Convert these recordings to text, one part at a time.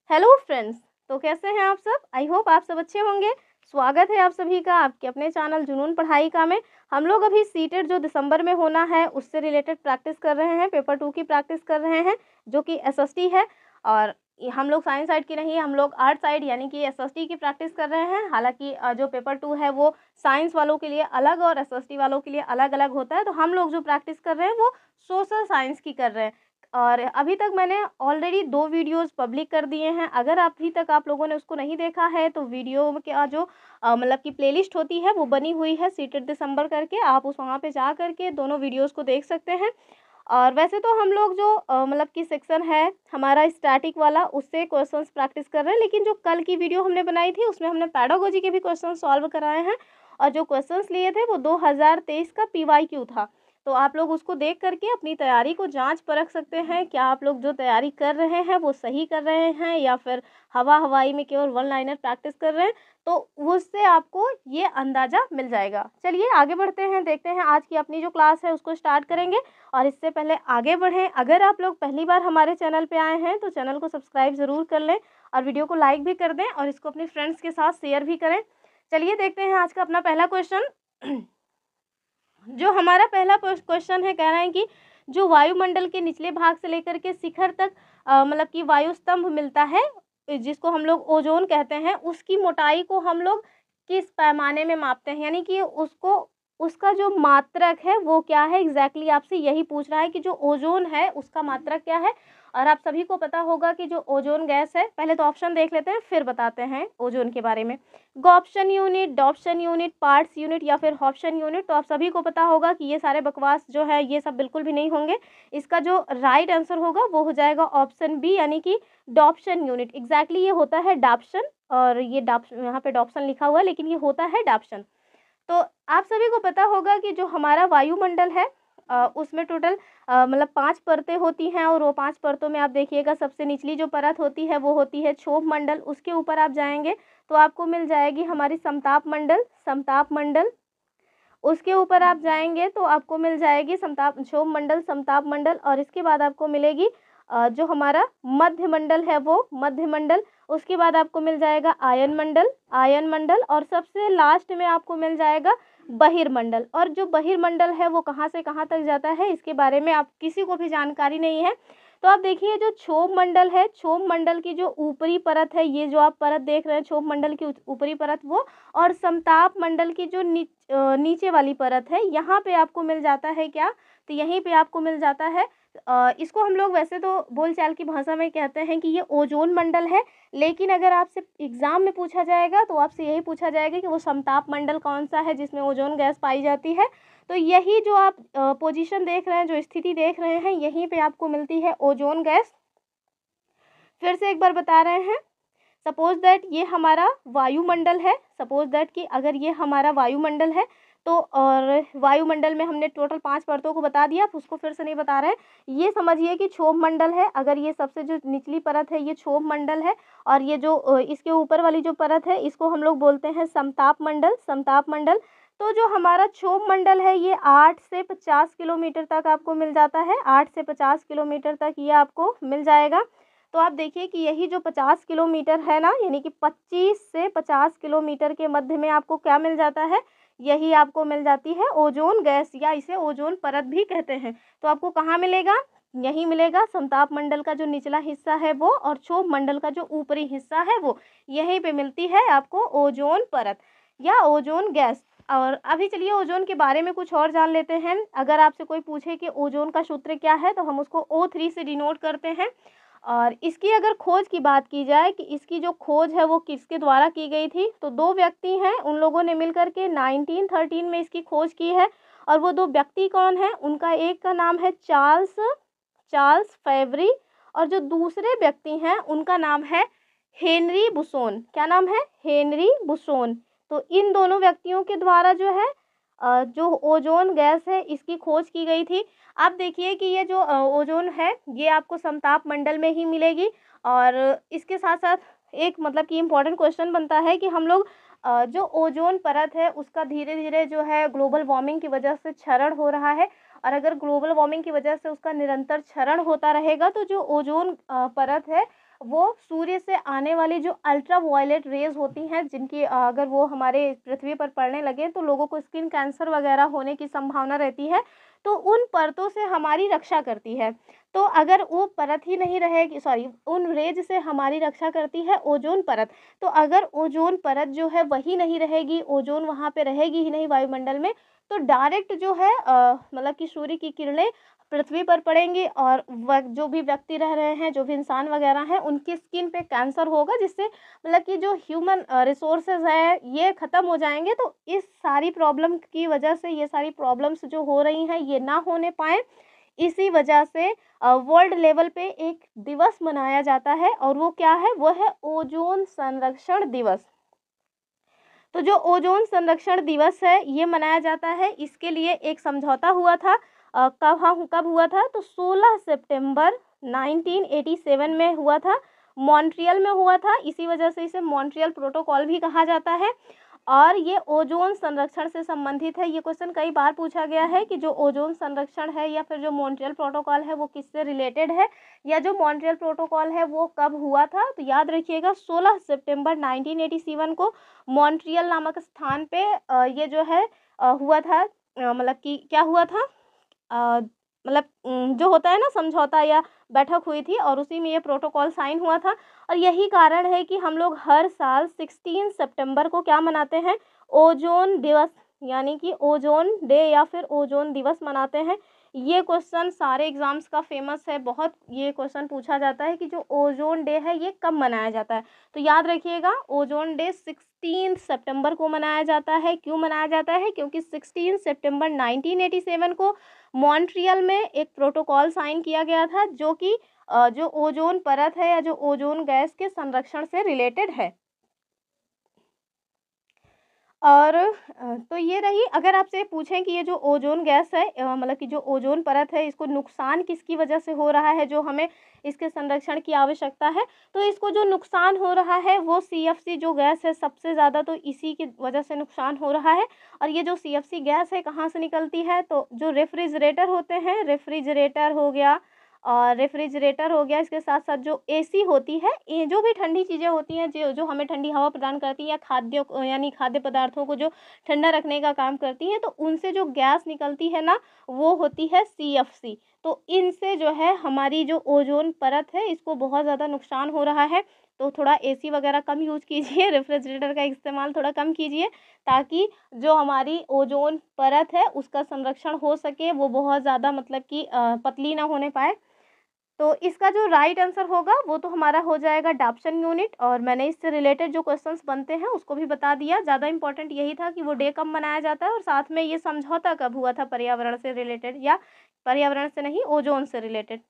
Hello friends. तो कैसे हैं आप सब? आई होप आप सब अच्छे होंगे। स्वागत है आप सभी का आपके अपने चैनल जुनून पढ़ाई का में। हम लोग अभी सीटेट जो दिसंबर में होना है उससे रिलेटेड प्रैक्टिस कर रहे हैं, पेपर 2 की प्रैक्टिस कर रहे हैं जो कि एसएसटी है। और हम लोग साइंस साइड की नहीं, हम लोग आर्ट साइड यानी कि एसएसटी की प्रैक्टिस कर रहे हैं। हालांकि जो पेपर 2 है वो साइंस वालों के लिए अलग और एसएसटी वालों के लिए अलग अलग होता है। तो हम लोग जो प्रैक्टिस कर रहे हैं वो सोशल साइंस की कर रहे हैं। और अभी तक मैंने ऑलरेडी 2 वीडियोज़ पब्लिक कर दिए हैं। अगर अभी तक आप लोगों ने उसको नहीं देखा है तो वीडियो का जो मतलब कि प्लेलिस्ट होती है वो बनी हुई है सीटेट दिसंबर करके, आप उस वहाँ पे जा करके दोनों वीडियोज़ को देख सकते हैं। और वैसे तो हम लोग जो मतलब कि सेक्शन है हमारा स्टैटिक वाला उससे क्वेश्चंस प्रैक्टिस कर रहे हैं, लेकिन जो कल की वीडियो हमने बनाई थी उसमें हमने पैडागोजी के भी क्वेश्चन सॉल्व कराए हैं। और जो क्वेश्चंस लिए थे वो 2023 का पीवाईक्यू था। तो आप लोग उसको देख करके अपनी तैयारी को जांच परख सकते हैं, क्या आप लोग जो तैयारी कर रहे हैं वो सही कर रहे हैं या फिर हवा हवाई में केवल वन लाइनर प्रैक्टिस कर रहे हैं। तो उससे आपको ये अंदाज़ा मिल जाएगा। चलिए आगे बढ़ते हैं, देखते हैं आज की अपनी जो क्लास है उसको स्टार्ट करेंगे। और इससे पहले आगे बढ़ें, अगर आप लोग पहली बार हमारे चैनल पे आए हैं तो चैनल को सब्सक्राइब ज़रूर कर लें और वीडियो को लाइक भी कर दें और इसको अपने फ्रेंड्स के साथ शेयर भी करें। चलिए देखते हैं आज का अपना पहला क्वेश्चन। जो हमारा पहला क्वेश्चन है, कह रहे हैं कि जो वायुमंडल के निचले भाग से लेकर के शिखर तक मतलब कि वायु स्तंभ मिलता है जिसको हम लोग ओजोन कहते हैं, उसकी मोटाई को हम लोग किस पैमाने में मापते हैं, यानी कि उसको उसका जो मात्रक है वो क्या है एग्जैक्टली आपसे यही पूछ रहा है कि जो ओजोन है उसका मात्रक क्या है। और आप सभी को पता होगा कि जो ओजोन गैस है, पहले तो ऑप्शन देख लेते हैं फिर बताते हैं ओजोन के बारे में। गॉप्शन यूनिट, डॉप्शन यूनिट, पार्ट्स यूनिट या फिर हॉप्शन यूनिट। तो आप सभी को पता होगा कि ये सारे बकवास जो है ये सब बिल्कुल भी नहीं होंगे। इसका जो राइट आंसर होगा वो हो जाएगा ऑप्शन बी, यानी कि डॉप्शन यूनिट। एग्जैक्टली ये होता है डाप्शन, और ये यहाँ पे डॉप्शन लिखा हुआ है लेकिन ये होता है डाप्शन। तो आप सभी को पता होगा कि जो हमारा वायुमंडल है उसमें टोटल मतलब 5 परतें होती हैं। और वो 5 परतों में आप देखिएगा सबसे निचली जो परत होती है वो होती है क्षोभ मंडल। उसके ऊपर आप जाएंगे तो आपको मिल जाएगी हमारी समताप मंडल, समताप मंडल। उसके ऊपर आप जाएंगे तो आपको मिल जाएगी समताप क्षोभ मंडल, समताप मंडल। और इसके बाद आपको मिलेगी जो हमारा मध्य मंडल है वो मध्य मंडल। उसके बाद आपको मिल जाएगा आयन मंडल, आयन मंडल। और सबसे लास्ट में आपको मिल जाएगा बहिर्मंडल। और जो बहिर्मंडल है वो कहाँ से कहाँ तक जाता है इसके बारे में आप किसी को भी जानकारी नहीं है। तो आप देखिए जो क्षोभ मंडल है, क्षोभ मंडल की जो ऊपरी परत है, ये जो आप परत देख रहे हैं क्षोभ मंडल की ऊपरी परत वो, और समताप मंडल की जो नीचे वाली परत है यहाँ पे आपको मिल जाता है क्या, तो यहीं पे आपको मिल जाता है इसको हम लोग वैसे तो बोलचाल की भाषा में कहते हैं कि ये ओजोन मंडल है। लेकिन अगर आपसे एग्जाम में पूछा जाएगा तो आपसे यही पूछा जाएगा कि वो समताप मंडल कौन सा है जिसमें ओजोन गैस पाई जाती है। तो यही जो आप पोजीशन देख रहे हैं, जो स्थिति देख रहे हैं, यहीं पे आपको मिलती है ओजोन गैस। फिर से एक बार बता रहे हैं, सपोज दैट ये हमारा वायुमंडल है, सपोज दैट कि अगर ये हमारा वायुमंडल है तो, और वायुमंडल में हमने टोटल 5 परतों को बता दिया, उसको फिर से नहीं बता रहे हैं। ये समझिए कि क्षोभ मंडल है, अगर ये सबसे जो निचली परत है ये क्षोभ मंडल है, और ये जो इसके ऊपर वाली जो परत है इसको हम लोग बोलते हैं समताप मंडल, समताप मंडल। तो जो हमारा क्षोभ मंडल है ये 8 से 50 किलोमीटर तक आपको मिल जाता है, 8 से 50 किलोमीटर तक ये आपको मिल जाएगा। तो आप देखिए कि यही जो 50 किलोमीटर है ना, यानी कि 25 से 50 किलोमीटर के मध्य में आपको क्या मिल जाता है, यही आपको मिल जाती है ओजोन गैस, या इसे ओजोन परत भी कहते हैं। तो आपको कहाँ मिलेगा, यही मिलेगा समताप मंडल का जो निचला हिस्सा है वो, और क्षोभ मंडल का जो ऊपरी हिस्सा है वो, यहीं पे मिलती है आपको ओजोन परत या ओजोन गैस। और अभी चलिए ओजोन के बारे में कुछ और जान लेते हैं। अगर आपसे कोई पूछे कि ओजोन का सूत्र क्या है तो हम उसको O3 से डिनोट करते हैं। और इसकी अगर खोज की बात की जाए कि इसकी जो खोज है वो किसके द्वारा की गई थी, तो 2 व्यक्ति हैं, उन लोगों ने मिलकर के 1913 में इसकी खोज की है। और वो 2 व्यक्ति कौन हैं, उनका एक का नाम है चार्ल्स फेवरी, और जो दूसरे व्यक्ति हैं उनका नाम है हेनरी बुसोन। क्या नाम है, हेनरी बुसोन। तो इन दोनों व्यक्तियों के द्वारा जो है जो ओजोन गैस है इसकी खोज की गई थी। आप देखिए कि ये जो ओजोन है ये आपको समताप मंडल में ही मिलेगी। और इसके साथ साथ एक मतलब कि इम्पॉर्टेंट क्वेश्चन बनता है कि हम लोग जो ओजोन परत है उसका धीरे धीरे जो है ग्लोबल वार्मिंग की वजह से क्षरण हो रहा है। और अगर ग्लोबल वार्मिंग की वजह से उसका निरंतर क्षरण होता रहेगा तो जो ओजोन परत है वो सूर्य से आने वाली जो अल्ट्रा वायलेट रेज़ होती हैं, जिनकी अगर वो हमारे पृथ्वी पर पड़ने लगे तो लोगों को स्किन कैंसर वगैरह होने की संभावना रहती है, तो उन परतों से हमारी रक्षा करती है। तो अगर वो परत ही नहीं रहेगी, सॉरी, उन रेज़ से हमारी रक्षा करती है ओज़ोन परत। तो अगर ओज़ोन परत जो है वही नहीं रहेगी, ओज़ोन वहाँ पे रहेगी ही नहीं वायुमंडल में, तो डायरेक्ट जो है मतलब कि सूर्य की किरणें पृथ्वी पर पड़ेंगी और जो भी व्यक्ति रह रहे हैं, जो भी इंसान वगैरह हैं, उनकी स्किन पे कैंसर होगा, जिससे मतलब कि जो ह्यूमन रिसोर्सेज है ये ख़त्म हो जाएंगे। तो इस सारी प्रॉब्लम की वजह से ये सारी प्रॉब्लम्स जो हो रही हैं ये ना होने पाए, इसी वजह से वर्ल्ड लेवल पे एक दिवस मनाया जाता है, और वो क्या है, वो है ओजोन संरक्षण दिवस। तो जो ओजोन संरक्षण दिवस है ये मनाया जाता है, इसके लिए एक समझौता हुआ था। कब हुआ था, तो 16 सितंबर 1987 में हुआ था, मॉन्ट्रियल में हुआ था। इसी वजह से इसे मॉन्ट्रियल प्रोटोकॉल भी कहा जाता है, और ये ओजोन संरक्षण से संबंधित है। ये क्वेश्चन कई बार पूछा गया है कि जो ओजोन संरक्षण है या फिर जो मॉन्ट्रियल प्रोटोकॉल है वो किससे रिलेटेड है, या जो मॉन्ट्रियल प्रोटोकॉल है वो कब हुआ था। तो याद रखिएगा 16 सितंबर 1987 को मॉन्ट्रियल नामक स्थान पे ये जो है हुआ था, मतलब कि क्या हुआ था, मतलब जो होता है ना समझौता या बैठक हुई थी, और उसी में ये प्रोटोकॉल साइन हुआ था। और यही कारण है कि हम लोग हर साल 16 सितंबर को क्या मनाते हैं, ओजोन दिवस, यानी कि ओजोन डे या फिर ओजोन दिवस मनाते हैं। ये क्वेश्चन सारे एग्जाम्स का फेमस है, बहुत ये क्वेश्चन पूछा जाता है कि जो ओजोन डे है ये कब मनाया जाता है। तो याद रखिएगा ओजोन डे 16 सितंबर को मनाया जाता है। क्यों मनाया जाता है, क्योंकि 16 सितंबर 1987 को मॉन्ट्रियल में एक प्रोटोकॉल साइन किया गया था, जो कि जो ओजोन परत है या जो ओजोन गैस के संरक्षण से रिलेटेड है। और तो ये रही, अगर आपसे पूछें कि ये जो ओजोन गैस है मतलब कि जो ओजोन परत है, इसको नुकसान किसकी वजह से हो रहा है, जो हमें इसके संरक्षण की आवश्यकता है, तो इसको जो नुकसान हो रहा है वो CFC जो गैस है, सबसे ज़्यादा तो इसी की वजह से नुकसान हो रहा है। और ये जो CFC गैस है कहाँ से निकलती है, तो जो रेफ्रिजरेटर होते हैं, रेफ्रिजरेटर हो गया, और रेफ्रिजरेटर हो गया, इसके साथ साथ जो AC होती है, ये जो भी ठंडी चीज़ें होती हैं जो जो हमें ठंडी हवा प्रदान करती हैं, या खाद्य यानी खाद्य पदार्थों को जो ठंडा रखने का काम करती हैं, तो उनसे जो गैस निकलती है ना वो होती है CFC। तो इनसे जो है हमारी जो ओजोन परत है इसको बहुत ज़्यादा नुकसान हो रहा है। तो थोड़ा AC वगैरह कम यूज़ कीजिए, रेफ्रिजरेटर का इस्तेमाल थोड़ा कम कीजिए, ताकि जो हमारी ओजोन परत है उसका संरक्षण हो सके, वो बहुत ज़्यादा मतलब कि पतली ना होने पाए। तो इसका जो राइट आंसर होगा वो तो हमारा हो जाएगा डाप्सन यूनिट। और मैंने इससे रिलेटेड जो क्वेश्चंस बनते हैं उसको भी बता दिया। ज़्यादा इंपॉर्टेंट यही था कि वो डे कब मनाया जाता है, और साथ में ये समझौता कब हुआ था पर्यावरण से रिलेटेड, या पर्यावरण से नहीं, ओजोन से रिलेटेड।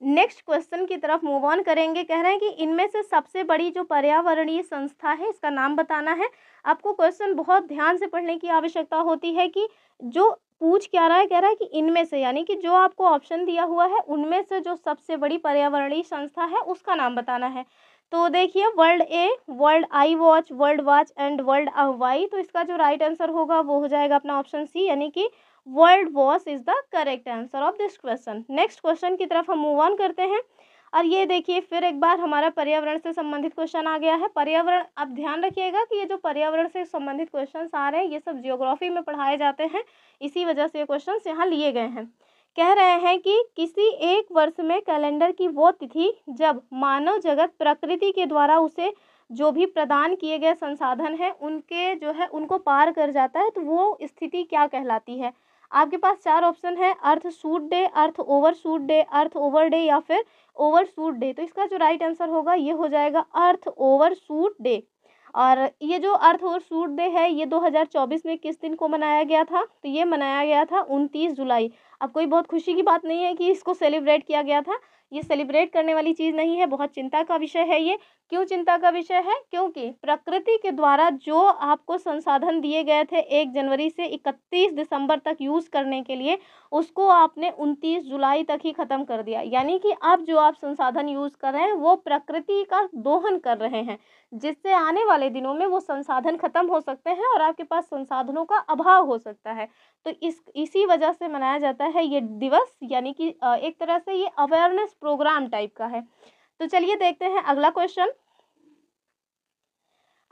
नेक्स्ट क्वेश्चन की तरफ मूव ऑन करेंगे। कह रहे हैं कि इनमें से सबसे बड़ी जो पर्यावरणीय संस्था है इसका नाम बताना है। आपको क्वेश्चन बहुत ध्यान से पढ़ने की आवश्यकता होती है कि जो पूछ क्या रहा है, कह रहा है कि इनमें से, यानी कि जो आपको ऑप्शन दिया हुआ है उनमें से जो सबसे बड़ी पर्यावरणीय संस्था है उसका नाम बताना है। तो देखिए, world A, world I watch, world watch and world Y. तो इसका जो राइट आंसर होगा वो हो जाएगा अपना ऑप्शन सी, यानी कि world watch is the correct answer of this question. Next question की तरफ हम मूव ऑन करते हैं। और ये देखिए फिर एक बार हमारा पर्यावरण से संबंधित क्वेश्चन आ गया है। पर्यावरण, आप ध्यान रखिएगा कि ये जो पर्यावरण से संबंधित क्वेश्चन आ रहे हैं ये सब जियोग्राफी में पढ़ाए जाते हैं, इसी वजह से ये क्वेश्चन यहाँ लिए गए हैं। कह रहे हैं कि किसी एक वर्ष में कैलेंडर की वो तिथि जब मानव जगत प्रकृति के द्वारा उसे जो भी प्रदान किए गए संसाधन हैं उनके जो है उनको पार कर जाता है, तो वो स्थिति क्या कहलाती है। आपके पास चार ऑप्शन है, अर्थ शूट डे, अर्थ ओवर शूट डे, अर्थ ओवर डे, या फिर ओवर शूट डे। तो इसका जो राइट आंसर होगा ये हो जाएगा अर्थ ओवर शूट डे। और ये जो अर्थ ओवर शूट डे है ये 2024 में किस दिन को मनाया गया था, तो ये मनाया गया था 29 जुलाई। अब कोई बहुत खुशी की बात नहीं है कि इसको सेलिब्रेट किया गया था, ये सेलिब्रेट करने वाली चीज़ नहीं है, बहुत चिंता का विषय है ये। क्यों चिंता का विषय है, क्योंकि प्रकृति के द्वारा जो आपको संसाधन दिए गए थे 1 जनवरी से 31 दिसंबर तक यूज़ करने के लिए, उसको आपने 29 जुलाई तक ही ख़त्म कर दिया। यानी कि अब जो आप संसाधन यूज़ कर रहे हैं वो प्रकृति का दोहन कर रहे हैं, जिससे आने वाले दिनों में वो संसाधन ख़त्म हो सकते हैं और आपके पास संसाधनों का अभाव हो सकता है। तो इसी वजह से मनाया जाता है ये दिवस, यानी कि एक तरह से ये अवेयरनेस प्रोग्राम टाइप का है। तो चलिए देखते हैं अगला क्वेश्चन।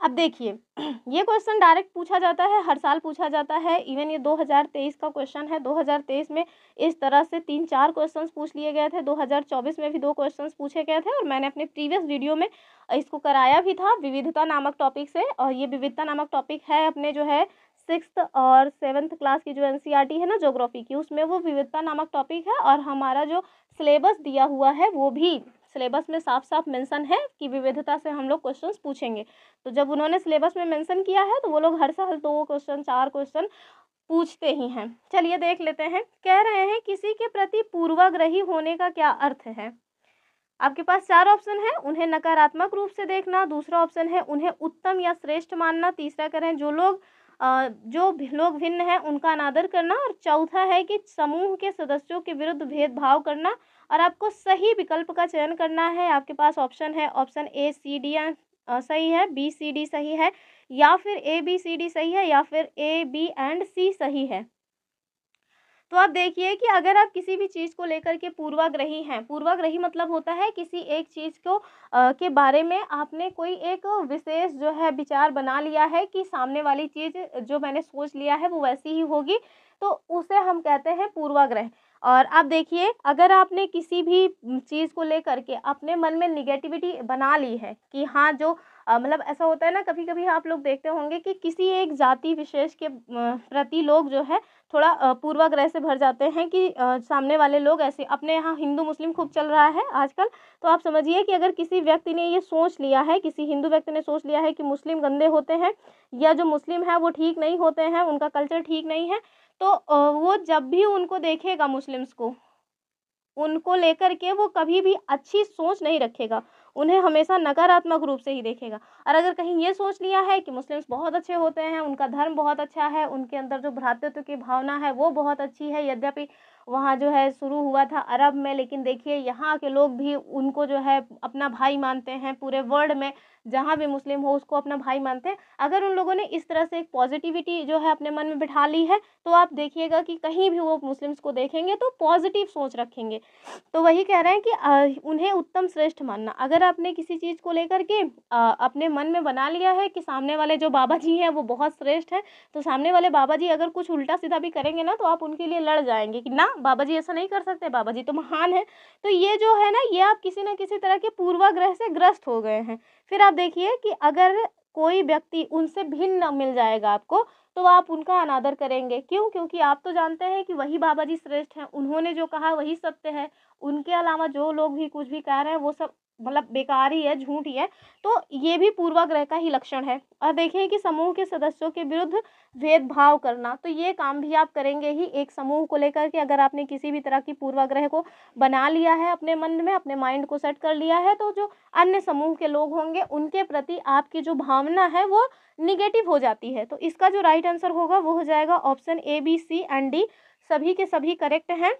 अब देखिए ये क्वेश्चन डायरेक्ट पूछा जाता है, हर साल पूछा जाता है। इवन ये 2023 का क्वेश्चन है। 2023 में इस तरह से 3-4 क्वेश्चंस पूछ लिए गए थे। 2024 में भी 2 क्वेश्चंस पूछे गए थे और मैंने अपने प्रीवियस वीडियो में इसको कराया भी था विविधता नामक टॉपिक से। और ये विविधता नामक टॉपिक है अपने जो है 6th और 7th क्लास की जो एनसीईआरटी है ना ज्योग्राफी की, उसमें वो विविधता नामक टॉपिक है। और हमारा जो सिलेबस दिया हुआ है वो भी सिलेबस में साफ साफ मेंशन है कि विविधता से हम लोग क्वेश्चंस पूछेंगे। तो जब उन्होंने सिलेबस में मेंशन किया है तो वो लोग हर साल 2 क्वेश्चन 4 क्वेश्चन पूछते ही हैं। चलिए देख लेते हैं। कह रहे हैं किसी के प्रति पूर्वाग्रही होने का क्या अर्थ है। आपके पास 4 ऑप्शन है। उन्हें नकारात्मक रूप से देखना, दूसरा ऑप्शन है उन्हें उत्तम या श्रेष्ठ मानना, तीसरा कह रहे हैं जो लोग भिन्न हैं उनका अनादर करना, और चौथा है कि समूह के सदस्यों के विरुद्ध भेदभाव करना। और आपको सही विकल्प का चयन करना है। आपके पास ऑप्शन है, ऑप्शन ए सी डी सही है, बी सी डी सही है, या फिर ए बी सी डी सही है, या फिर ए बी एंड सी सही है। तो आप देखिए कि अगर आप किसी भी चीज़ को लेकर के पूर्वाग्रही हैं, पूर्वाग्रही मतलब होता है किसी एक चीज़ को के बारे में आपने कोई एक विशेष जो है विचार बना लिया है कि सामने वाली चीज़ जो मैंने सोच लिया है वो वैसी ही होगी, तो उसे हम कहते हैं पूर्वाग्रह। और आप देखिए अगर आपने किसी भी चीज़ को लेकर के अपने मन में निगेटिविटी बना ली है कि हाँ जो मतलब ऐसा होता है ना, कभी कभी आप लोग देखते होंगे कि किसी एक जाति विशेष के प्रति लोग जो है थोड़ा पूर्वाग्रह से भर जाते हैं कि सामने वाले लोग ऐसे, अपने यहाँ हिंदू मुस्लिम खूब चल रहा है आजकल। तो आप समझिए कि अगर किसी व्यक्ति ने ये सोच लिया है, किसी हिंदू व्यक्ति ने सोच लिया है कि मुस्लिम गंदे होते हैं या जो मुस्लिम है वो ठीक नहीं होते हैं, उनका कल्चर ठीक नहीं है, तो वो जब भी उनको देखेगा मुस्लिम्स को, उनको लेकर के वो कभी भी अच्छी सोच नहीं रखेगा, उन्हें हमेशा नकारात्मक रूप से ही देखेगा। और अगर कहीं ये सोच लिया है कि मुस्लिम्स बहुत अच्छे होते हैं, उनका धर्म बहुत अच्छा है, उनके अंदर जो भ्रातृत्व की भावना है वो बहुत अच्छी है, यद्यपि वहाँ जो है शुरू हुआ था अरब में, लेकिन देखिए यहाँ के लोग भी उनको जो है अपना भाई मानते हैं, पूरे वर्ल्ड में जहाँ भी मुस्लिम हो उसको अपना भाई मानते हैं। अगर उन लोगों ने इस तरह से एक पॉजिटिविटी जो है अपने मन में बिठा ली है, तो आप देखिएगा कि कहीं भी वो मुस्लिम्स को देखेंगे तो पॉजिटिव सोच रखेंगे। तो वही कह रहे हैं कि उन्हें उत्तम श्रेष्ठ मानना। अगर आपने किसी चीज़ को लेकर के अपने मन में बना लिया है कि सामने वाले जो बाबा जी हैं वो बहुत श्रेष्ठ हैं, तो सामने वाले बाबा जी अगर कुछ उल्टा सीधा भी करेंगे ना तो आप उनके लिए लड़ जाएंगे कि ना बाबा जी ऐसा नहीं कर सकते, बाबा जी तो महान है। तो ये जो है ना, ये आप किसी न किसी तरह के पूर्वाग्रह से ग्रस्त हो गए हैं। फिर आप देखिए कि अगर कोई व्यक्ति उनसे भिन्न मिल जाएगा आपको, तो आप उनका अनादर करेंगे। क्यों? क्योंकि आप तो जानते हैं कि वही बाबा जी श्रेष्ठ हैं, उन्होंने जो कहा वही सत्य है, उनके अलावा जो लोग भी कुछ भी कह रहे हैं वो सब मतलब बेकार ही है, झूठ ही है। तो ये भी पूर्वाग्रह का ही लक्षण है। और देखिए कि समूह के सदस्यों के विरुद्ध भेदभाव करना, तो ये काम भी आप करेंगे ही एक समूह को लेकर के। अगर आपने किसी भी तरह की पूर्वाग्रह को बना लिया है अपने मन में, अपने माइंड को सेट कर लिया है, तो जो अन्य समूह के लोग होंगे उनके प्रति आपकी जो भावना है वो निगेटिव हो जाती है। तो इसका जो राइट आंसर होगा वो हो जाएगा option A B C and D, सभी के सभी करेक्ट हैं।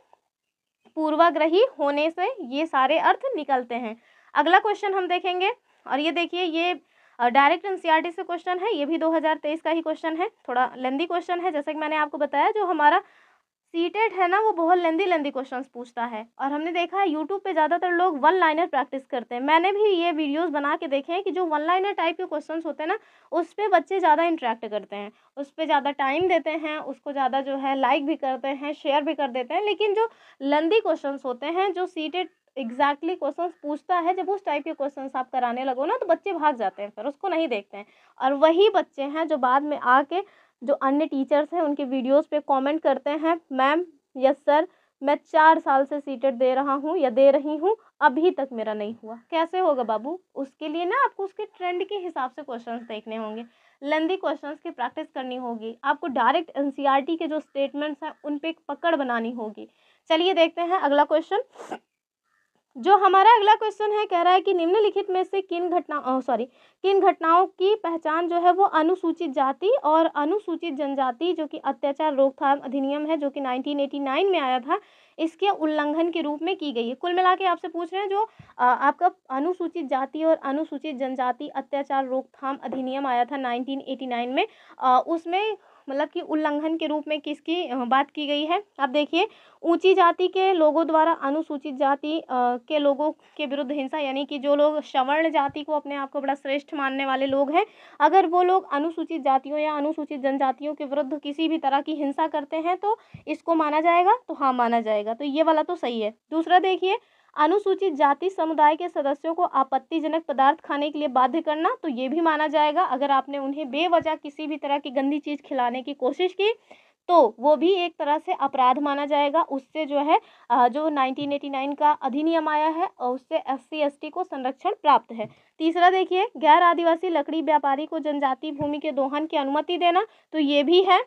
पूर्वाग्रही होने से ये सारे अर्थ निकलते हैं। अगला क्वेश्चन हम देखेंगे, और ये देखिए ये डायरेक्ट एनसीईआरटी से क्वेश्चन है, ये भी 2023 का ही क्वेश्चन है, थोड़ा लेंदी क्वेश्चन है। जैसे कि मैंने आपको बताया जो हमारा सीटेट है ना वो बहुत लेंदी क्वेश्चंस पूछता है, और हमने देखा है यूट्यूब पे ज़्यादातर लोग वन लाइनर प्रैक्टिस करते हैं। मैंने भी ये वीडियोस बना के देखे हैं कि जो वन लाइनर टाइप के क्वेश्चंस होते हैं ना उस पर बच्चे ज़्यादा इंटरेक्ट करते हैं, उस पर ज़्यादा टाइम देते हैं, उसको ज़्यादा जो है लाइक भी करते हैं, शेयर भी कर देते हैं। लेकिन जो लेंदी क्वेश्चंस होते हैं, जो सीटेट एग्जैक्टली क्वेश्चंस पूछता है, जब उस टाइप के क्वेश्चंस आप कराने लगो ना तो बच्चे भाग जाते हैं, फिर उसको नहीं देखते हैं। और वही बच्चे हैं जो बाद में आके जो अन्य टीचर्स हैं उनके वीडियोस पे कमेंट करते हैं, मैम यस सर मैं 4 साल से सीटेट दे रहा हूँ या दे रही हूँ, अभी तक मेरा नहीं हुआ। कैसे होगा बाबू? उसके लिए ना आपको उसके ट्रेंड के हिसाब से क्वेश्चंस देखने होंगे, लेंदी क्वेश्चंस की प्रैक्टिस करनी होगी, आपको डायरेक्ट एनसीईआरटी के जो स्टेटमेंट्स हैं उन पे एक पकड़ बनानी होगी। चलिए देखते हैं अगला क्वेश्चन। जो हमारा अगला क्वेश्चन है कह रहा है कि निम्नलिखित में से किन घटनाओं की पहचान जो है वो अनुसूचित जाति और अनुसूचित जनजाति जो कि अत्याचार रोकथाम अधिनियम है जो कि 1989 में आया था, इसके उल्लंघन के रूप में की गई है। कुल मिला के आपसे पूछ रहे हैं जो आपका अनुसूचित जाति और अनुसूचित जनजाति अत्याचार रोकथाम अधिनियम आया था 1989 में, उसमें मतलब कि उल्लंघन के रूप में किसकी बात की गई है। अब देखिए, ऊंची जाति के लोगों द्वारा अनुसूचित जाति के लोगों के विरुद्ध हिंसा, यानी कि जो लोग सवर्ण जाति को अपने आप को बड़ा श्रेष्ठ मानने वाले लोग हैं, अगर वो लोग अनुसूचित जातियों या अनुसूचित जनजातियों के विरुद्ध किसी भी तरह की हिंसा करते हैं तो इसको माना जाएगा। तो हाँ, माना जाएगा, तो ये वाला तो सही है। दूसरा देखिए, अनुसूचित जाति समुदाय के सदस्यों को आपत्तिजनक पदार्थ खाने के लिए बाध्य करना, तो ये भी माना जाएगा। अगर आपने उन्हें बेवजह किसी भी तरह की गंदी चीज़ खिलाने की कोशिश की तो वो भी एक तरह से अपराध माना जाएगा। उससे जो है जो 1989 का अधिनियम आया है और उससे SC/ST को संरक्षण प्राप्त है। तीसरा देखिए, गैर आदिवासी लकड़ी व्यापारी को जनजाति भूमि के दोहन की अनुमति देना, तो ये भी है।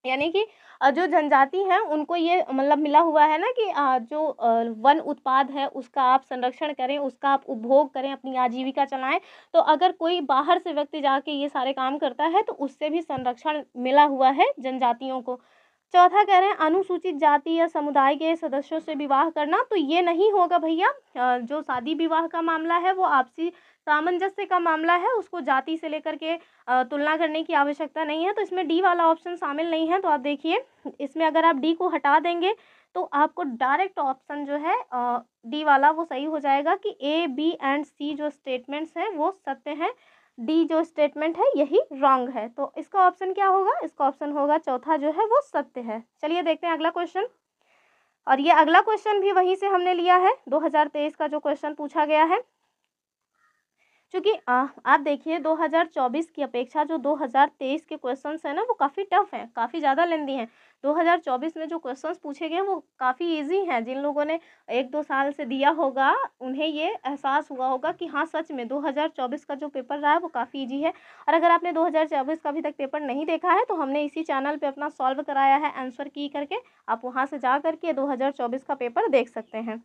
यानी कि जो जनजाति हैं उनको ये मतलब मिला हुआ है ना कि जो वन उत्पाद है उसका आप संरक्षण करें, उसका आप उपभोग करें, अपनी आजीविका चलाएं। तो अगर कोई बाहर से व्यक्ति जाके ये सारे काम करता है तो उससे भी संरक्षण मिला हुआ है जनजातियों को। चौथा कह रहे हैं, अनुसूचित जाति या समुदाय के सदस्यों से विवाह करना, तो ये नहीं होगा भैया। जो शादी विवाह का मामला है वो आपसी सामंजस्य का मामला है, उसको जाति से लेकर के तुलना करने की आवश्यकता नहीं है। तो इसमें डी वाला ऑप्शन शामिल नहीं है। तो आप देखिए, इसमें अगर आप डी को हटा देंगे तो आपको डायरेक्ट ऑप्शन जो है डी वाला वो सही हो जाएगा कि A, B एंड C जो स्टेटमेंट्स हैं वो सत्य हैं। डी जो स्टेटमेंट है यही रॉन्ग है। तो इसका ऑप्शन क्या होगा? इसका ऑप्शन होगा चौथा जो है वो सत्य है। चलिए देखते हैं अगला क्वेश्चन। और ये अगला क्वेश्चन भी वहीं से हमने लिया है, 2023 का जो क्वेश्चन पूछा गया है। क्योंकि आप देखिए 2024 की अपेक्षा जो 2023 के क्वेश्चंस हैं ना वो काफ़ी टफ हैं, काफ़ी ज़्यादा लेंदी हैं। 2024 में जो क्वेश्चंस पूछे गए वो काफ़ी इजी हैं। जिन लोगों ने 1-2 साल से दिया होगा उन्हें ये एहसास हुआ होगा कि हाँ सच में 2024 का जो पेपर रहा है वो काफ़ी इजी है। और अगर आपने 2024 का अभी तक पेपर नहीं देखा है तो हमने इसी चैनल पर अपना सॉल्व कराया है आंसर की करके, आप वहाँ से जा करके 2024 का पेपर देख सकते हैं।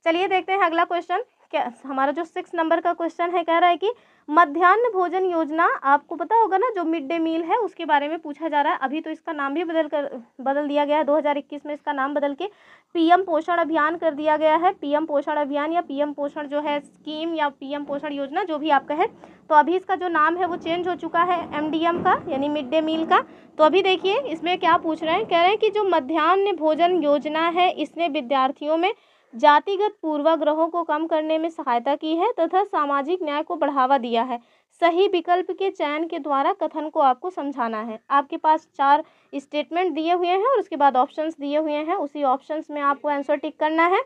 चलिए देखते हैं अगला क्वेश्चन। क्या हमारा जो 6 नंबर का क्वेश्चन है, कह रहा है कि मध्याह्न भोजन योजना, आपको पता होगा ना जो मिड डे मील है उसके बारे में पूछा जा रहा है। अभी तो इसका नाम भी बदल दिया गया है, 2021 में इसका नाम बदल के PM पोषण अभियान कर दिया गया है। PM पोषण अभियान या PM पोषण जो है स्कीम या PM पोषण योजना जो भी आप कहें, तो अभी इसका जो नाम है वो चेंज हो चुका है MDM का, यानी मिड डे मील का। तो अभी देखिए इसमें क्या पूछ रहे हैं, कह रहे हैं कि जो मध्याह्न भोजन योजना है इसने विद्यार्थियों में जातिगत पूर्वाग्रहों को कम करने में सहायता की है तथा सामाजिक न्याय को बढ़ावा दिया है। सही विकल्प के चयन के द्वारा कथन को आपको समझाना है। आपके पास 4 स्टेटमेंट दिए हुए हैं और उसके बाद ऑप्शंस दिए हुए हैं, उसी ऑप्शंस में आपको आंसर टिक करना है।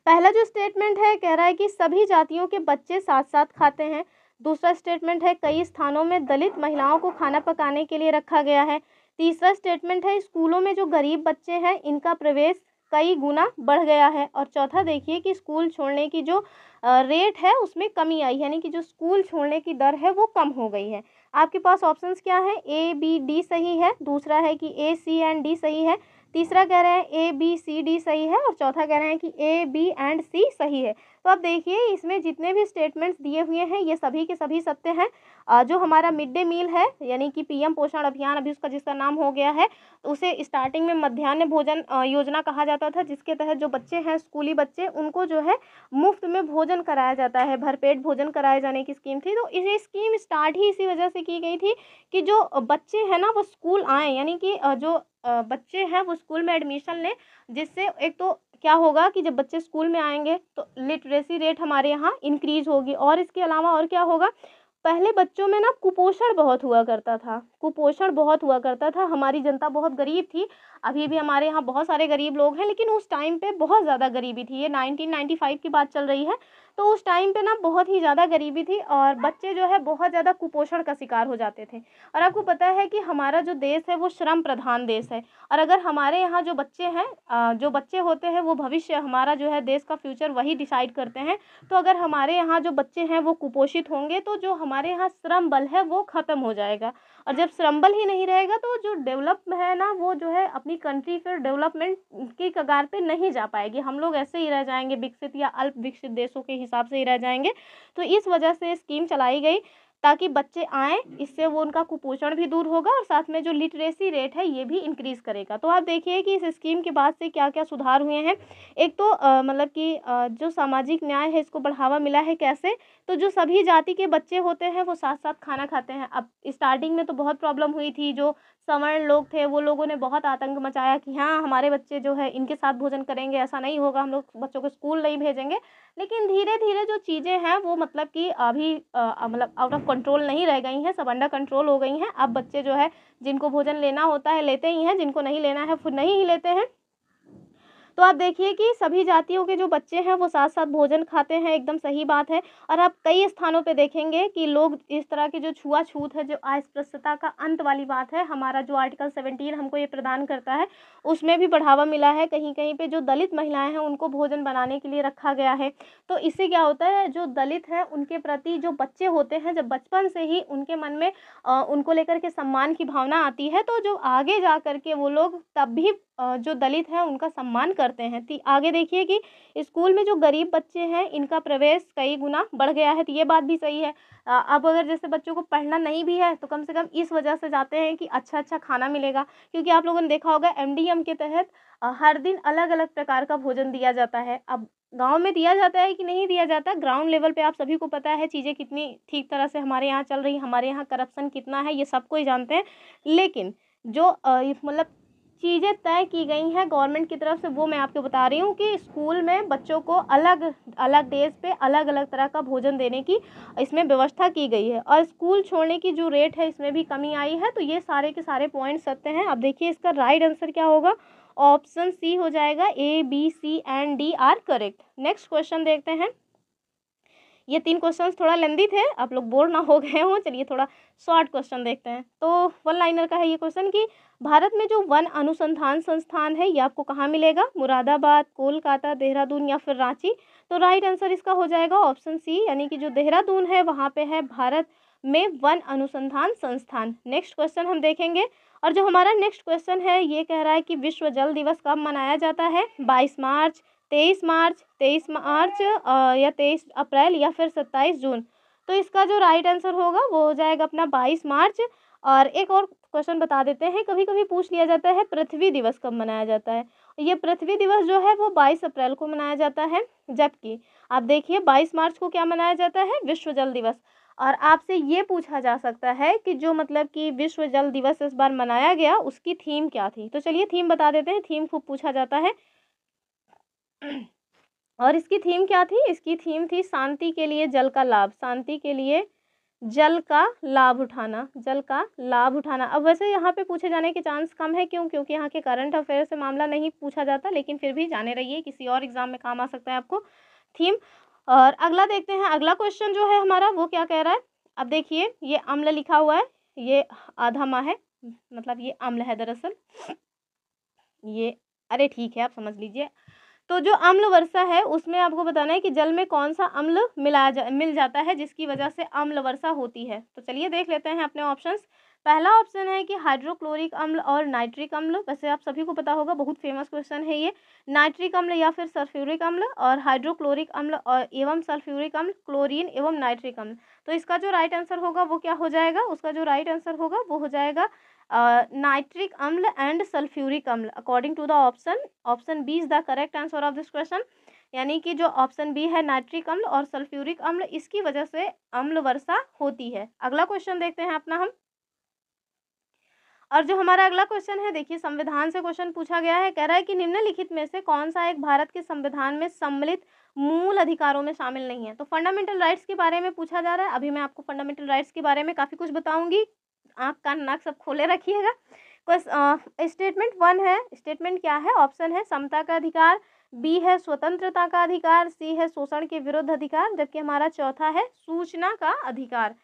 पहला जो स्टेटमेंट है कह रहा है कि सभी जातियों के बच्चे साथ साथ खाते हैं। दूसरा स्टेटमेंट है कई स्थानों में दलित महिलाओं को खाना पकाने के लिए रखा गया है। तीसरा स्टेटमेंट है स्कूलों में जो गरीब बच्चे हैं इनका प्रवेश कई गुना बढ़ गया है। और चौथा देखिए कि स्कूल छोड़ने की जो रेट है उसमें कमी आई, यानी कि जो स्कूल छोड़ने की दर है वो कम हो गई है। आपके पास ऑप्शंस क्या है? A, B, D सही है। दूसरा है कि A, C एंड D सही है। तीसरा कह रहे हैं A, B, C, D सही है। और चौथा कह रहे हैं कि A, B एंड C सही है। तो आप देखिए इसमें जितने भी स्टेटमेंट्स दिए हुए हैं ये सभी के सभी सत्य हैं। जो हमारा मिड डे मील है यानी कि PM पोषण अभियान अभी उसका जिसका नाम हो गया है, उसे स्टार्टिंग में मध्याह्न भोजन योजना कहा जाता था, जिसके तहत जो बच्चे हैं स्कूली बच्चे उनको जो है मुफ्त में भोजन कराया जाता है, भरपेट भोजन कराए जाने की स्कीम थी। तो ये स्कीम स्टार्ट ही इसी वजह से की गई थी कि जो बच्चे हैं ना वो स्कूल आएँ, यानी कि जो बच्चे हैं वो स्कूल में एडमिशन लें, जिससे एक तो क्या होगा कि जब बच्चे स्कूल में आएंगे तो लिटरेसी रेट हमारे यहाँ इंक्रीज होगी। और इसके अलावा और क्या होगा, पहले बच्चों में ना कुपोषण बहुत हुआ करता था, कुपोषण बहुत हुआ करता था। हमारी जनता बहुत गरीब थी, अभी भी हमारे यहाँ बहुत सारे गरीब लोग हैं, लेकिन उस टाइम पे बहुत ज़्यादा गरीबी थी। ये 1995 की बात चल रही है, तो उस टाइम पे ना बहुत ही ज़्यादा गरीबी थी और बच्चे जो है बहुत ज़्यादा कुपोषण का शिकार हो जाते थे। और आपको पता है कि हमारा जो देश है वो श्रम प्रधान देश है, और अगर हमारे यहाँ जो बच्चे हैं जो बच्चे होते हैं वो भविष्य, हमारा जो है देश का फ्यूचर वही डिसाइड करते हैं। तो अगर हमारे यहाँ जो बच्चे हैं वो कुपोषित होंगे तो जो हमारे यहाँ श्रम बल है वो ख़त्म हो जाएगा, और जब श्रम बल ही नहीं रहेगा तो जो डेवलप है ना वो जो है अपनी कंट्री फिर डेवलपमेंट की कगार पे नहीं जा पाएगी। हम लोग ऐसे ही रह जाएंगे, विकसित या अल्प विकसित देशों के हिसाब से ही रह जाएंगे। तो इस वजह से स्कीम चलाई गई। ताकि बच्चे आएँ, इससे वो उनका कुपोषण भी दूर होगा और साथ में जो लिटरेसी रेट है ये भी इंक्रीज़ करेगा। तो आप देखिए कि इस स्कीम के बाद से क्या-क्या सुधार हुए हैं। एक तो मतलब कि जो सामाजिक न्याय है इसको बढ़ावा मिला है कैसे? तो जो सभी जाति के बच्चे होते हैं वो साथ-साथ खाना खाते हैं। अब स्टार्टिंग में तो बहुत प्रॉब्लम हुई थी, जो सवर्ण लोग थे वो लोगों ने बहुत आतंक मचाया कि हाँ, हमारे बच्चे जो है इनके साथ भोजन करेंगे, ऐसा नहीं होगा, हम लोग बच्चों को स्कूल नहीं भेजेंगे। लेकिन धीरे-धीरे जो चीज़ें हैं वो मतलब कि अभी मतलब आउट ऑफ कंट्रोल नहीं रह गई हैं, सब अंडर कंट्रोल हो गई हैं। अब बच्चे जो है जिनको भोजन लेना होता है लेते ही हैं, जिनको नहीं लेना है वो नहीं ही लेते हैं। तो आप देखिए कि सभी जातियों के जो बच्चे हैं वो साथ-साथ भोजन खाते हैं, एकदम सही बात है। और आप कई स्थानों पे देखेंगे कि लोग इस तरह की जो छुआ-छूत है, जो अस्पृश्यता का अंत वाली बात है, हमारा जो आर्टिकल 17 हमको ये प्रदान करता है, उसमें भी बढ़ावा मिला है। कहीं-कहीं पे जो दलित महिलाएँ हैं, उनको भोजन बनाने के लिए रखा गया है। तो इससे क्या होता है, जो दलित हैं, उनके प्रति जो बच्चे होते हैं, जब बचपन से ही उनके मन में उनको लेकर के सम्मान की भावना आती है, तो जो आगे जा कर के वो लोग तब भी जो दलित हैं उनका सम्मान करते हैं। ती आगे देखिए कि स्कूल में जो गरीब बच्चे हैं इनका प्रवेश कई गुना बढ़ गया है, तो ये बात भी सही है। अब अगर जैसे बच्चों को पढ़ना नहीं भी है तो कम से कम इस वजह से जाते हैं कि अच्छा-अच्छा खाना मिलेगा। क्योंकि आप लोगों ने देखा होगा एमडीएम के तहत हर दिन अलग-अलग प्रकार का भोजन दिया जाता है। अब गाँव में दिया जाता है कि नहीं दिया जाता, ग्राउंड लेवल पे आप सभी को पता है चीज़ें कितनी ठीक तरह से हमारे यहाँ चल रही हैं, हमारे यहाँ करप्शन कितना है, ये सब कोई जानते हैं। लेकिन जो मतलब चीज़ें तय की गई हैं गवर्नमेंट की तरफ से, वो मैं आपको बता रही हूँ कि स्कूल में बच्चों को अलग अलग डेज़ पे अलग-अलग तरह का भोजन देने की इसमें व्यवस्था की गई है। और स्कूल छोड़ने की जो रेट है इसमें भी कमी आई है। तो ये सारे के सारे पॉइंट सत्य हैं। अब देखिए इसका राइट आंसर क्या होगा? ऑप्शन सी हो जाएगा। A, B, C and D are correct. Next question देखते हैं। ये 3 क्वेश्चंस थोड़ा लेंदी थे, आप लोग बोर ना हो गए हों। चलिए थोड़ा शॉर्ट क्वेश्चन देखते हैं। तो वन लाइनर का है ये क्वेश्चन कि भारत में जो वन अनुसंधान संस्थान है ये आपको कहाँ मिलेगा? मुरादाबाद, कोलकाता, देहरादून या फिर रांची? तो राइट आंसर इसका हो जाएगा ऑप्शन सी, यानी कि जो देहरादून है वहाँ पे है भारत में वन अनुसंधान संस्थान। नेक्स्ट क्वेश्चन हम देखेंगे। और जो हमारा नेक्स्ट क्वेश्चन है ये कह रहा है कि विश्व जल दिवस कब मनाया जाता है? 22 मार्च, 23 मार्च या 23 अप्रैल या फिर 27 जून? तो इसका जो राइट आंसर होगा वो हो जाएगा अपना 22 मार्च। और एक और क्वेश्चन बता देते हैं, कभी-कभी पूछ लिया जाता है पृथ्वी दिवस कब मनाया जाता है? ये पृथ्वी दिवस जो है वो 22 अप्रैल को मनाया जाता है, जबकि आप देखिए 22 मार्च को क्या मनाया जाता है? विश्व जल दिवस। और आपसे ये पूछा जा सकता है कि जो मतलब कि विश्व जल दिवस इस बार मनाया गया उसकी थीम क्या थी? तो चलिए थीम बता देते हैं, थीम खूब पूछा जाता है। और इसकी थीम क्या थी? इसकी थीम थी शांति के लिए जल का लाभ, शांति के लिए जल का लाभ उठाना, जल का लाभ उठाना। अब वैसे यहाँ पे पूछे जाने के चांस कम है, क्यों? क्योंकि यहाँ के करंट अफेयर से मामला नहीं पूछा जाता, लेकिन फिर भी जाने रहिए, किसी और एग्जाम में काम आ सकता है आपको थीम। और अगला देखते हैं, अगला क्वेश्चन जो है हमारा वो क्या कह रहा है। अब देखिए ये अम्ल लिखा हुआ है, ये आधा माह है, मतलब ये अम्ल है दरअसल, ये अरे ठीक है आप समझ लीजिए। तो जो अम्ल वर्षा है उसमें आपको बताना है कि जल में कौन सा अम्ल मिल जाता है जिसकी वजह से अम्ल वर्षा होती है। तो चलिए देख लेते हैं अपने ऑप्शंस। पहला ऑप्शन है कि हाइड्रोक्लोरिक अम्ल और नाइट्रिक अम्ल। वैसे आप सभी को पता होगा, बहुत फेमस क्वेश्चन है ये। नाइट्रिक अम्ल या फिर सल्फ्यूरिक अम्ल, और हाइड्रोक्लोरिक अम्ल और एवं सल्फ्यूरिक अम्ल, क्लोरीन एवं नाइट्रिक अम्ल। तो इसका जो राइट आंसर होगा वो क्या हो जाएगा? उसका जो राइट आंसर होगा वो हो जाएगा नाइट्रिक अम्ल एंड सल्फ्यूरिक अम्ल। According to the option B is the correct answer of this question. यानी कि जो ऑप्शन बी है नाइट्रिक अम्ल और सल्फ्यूरिक अम्ल, इसकी वजह से अम्ल वर्षा होती है। अगला क्वेश्चन देखते हैं अपना हम। और जो हमारा अगला क्वेश्चन है, देखिए संविधान से क्वेश्चन पूछा गया है। कह रहा है कि निम्नलिखित में से कौन सा एक भारत के संविधान में सम्मिलित मूल अधिकारों में शामिल नहीं है? तो फंडामेंटल राइट्स के बारे में पूछा जा रहा है। अभी मैं आपको फंडामेंटल राइट्स के बारे में काफ़ी कुछ बताऊंगी, आँख कान नाक सब खोले रखिएगा। स्टेटमेंट 1 है, स्टेटमेंट क्या है? ऑप्शन है समता का अधिकार, बी है स्वतंत्रता का अधिकार, सी है शोषण के विरुद्ध अधिकार, जबकि हमारा चौथा है सूचना का अधिकार।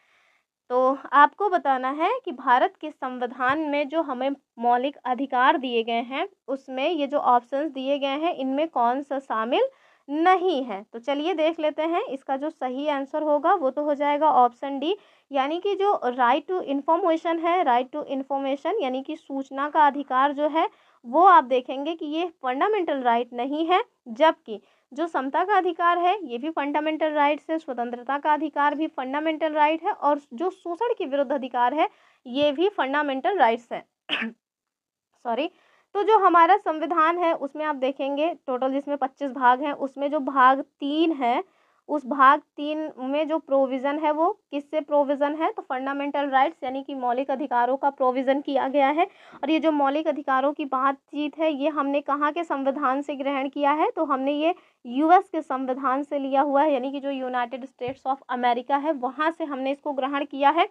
तो आपको बताना है कि भारत के संविधान में जो हमें मौलिक अधिकार दिए गए हैं उसमें ये जो ऑप्शंस दिए गए हैं इनमें कौन सा शामिल नहीं है। तो चलिए देख लेते हैं, इसका जो सही आंसर होगा वो तो हो जाएगा ऑप्शन डी, यानी कि जो राइट टू इन्फॉर्मेशन है, राइट टू इन्फॉर्मेशन यानी कि सूचना का अधिकार जो है वो आप देखेंगे कि ये फंडामेंटल राइट नहीं है, जबकि जो समता का अधिकार है ये भी फंडामेंटल राइट्स है, स्वतंत्रता का अधिकार भी फंडामेंटल राइट है, और जो शोषण के विरुद्ध अधिकार है ये भी फंडामेंटल राइट्स है। सॉरी। तो जो हमारा संविधान है उसमें आप देखेंगे टोटल जिसमें 25 भाग हैं, उसमें जो भाग 3 है उस भाग 3 में जो प्रोविज़न है वो किससे प्रोविज़न है, तो फंडामेंटल राइट्स यानी कि मौलिक अधिकारों का प्रोविज़न किया गया है। और ये जो मौलिक अधिकारों की बातचीत है ये हमने कहाँ के संविधान से ग्रहण किया है, तो हमने ये यूएस के संविधान से लिया हुआ है, यानी कि जो यूनाइटेड स्टेट्स ऑफ अमेरिका है वहाँ से हमने इसको ग्रहण किया है।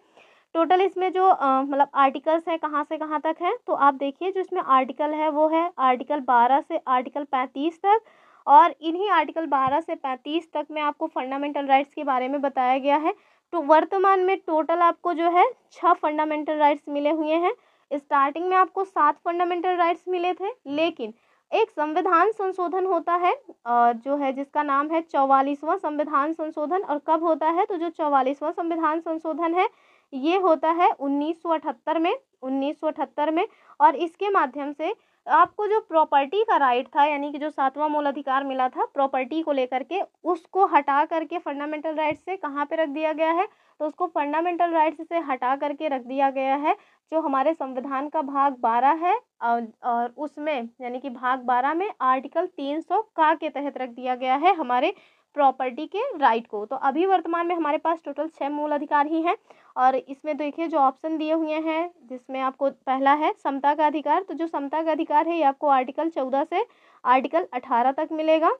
टोटल इसमें जो मतलब आर्टिकल्स हैं कहाँ से कहाँ तक हैं, तो आप देखिए जो इसमें आर्टिकल है वो है आर्टिकल 12 से आर्टिकल 35 तक, और इन्हीं आर्टिकल 12 से 35 तक में आपको फंडामेंटल राइट्स के बारे में बताया गया है। तो वर्तमान में टोटल आपको जो है 6 फंडामेंटल राइट्स मिले हुए हैं। स्टार्टिंग में आपको 7 फंडामेंटल राइट्स मिले थे, लेकिन एक संविधान संशोधन होता है जो है जिसका नाम है 44वां संविधान संशोधन। और कब होता है, तो जो 44वां संविधान संशोधन है ये होता है 1978 में। और इसके माध्यम से आपको जो प्रॉपर्टी का राइट था, यानी कि जो 7वां मूल अधिकार मिला था प्रॉपर्टी को लेकर के, उसको हटा करके फंडामेंटल राइट्स से कहाँ पे रख दिया गया है, तो उसको फंडामेंटल राइट्स से हटा करके रख दिया गया है जो हमारे संविधान का भाग 12 है, और उसमें यानी कि भाग 12 में आर्टिकल 300 का के तहत रख दिया गया है हमारे प्रॉपर्टी के राइट को। तो अभी वर्तमान में हमारे पास टोटल 6 मूल अधिकार ही हैं। और इसमें देखिए जो ऑप्शन दिए हुए हैं जिसमें आपको पहला है समता का अधिकार, तो जो समता का अधिकार है ये आपको आर्टिकल 14 से आर्टिकल 18 तक मिलेगा।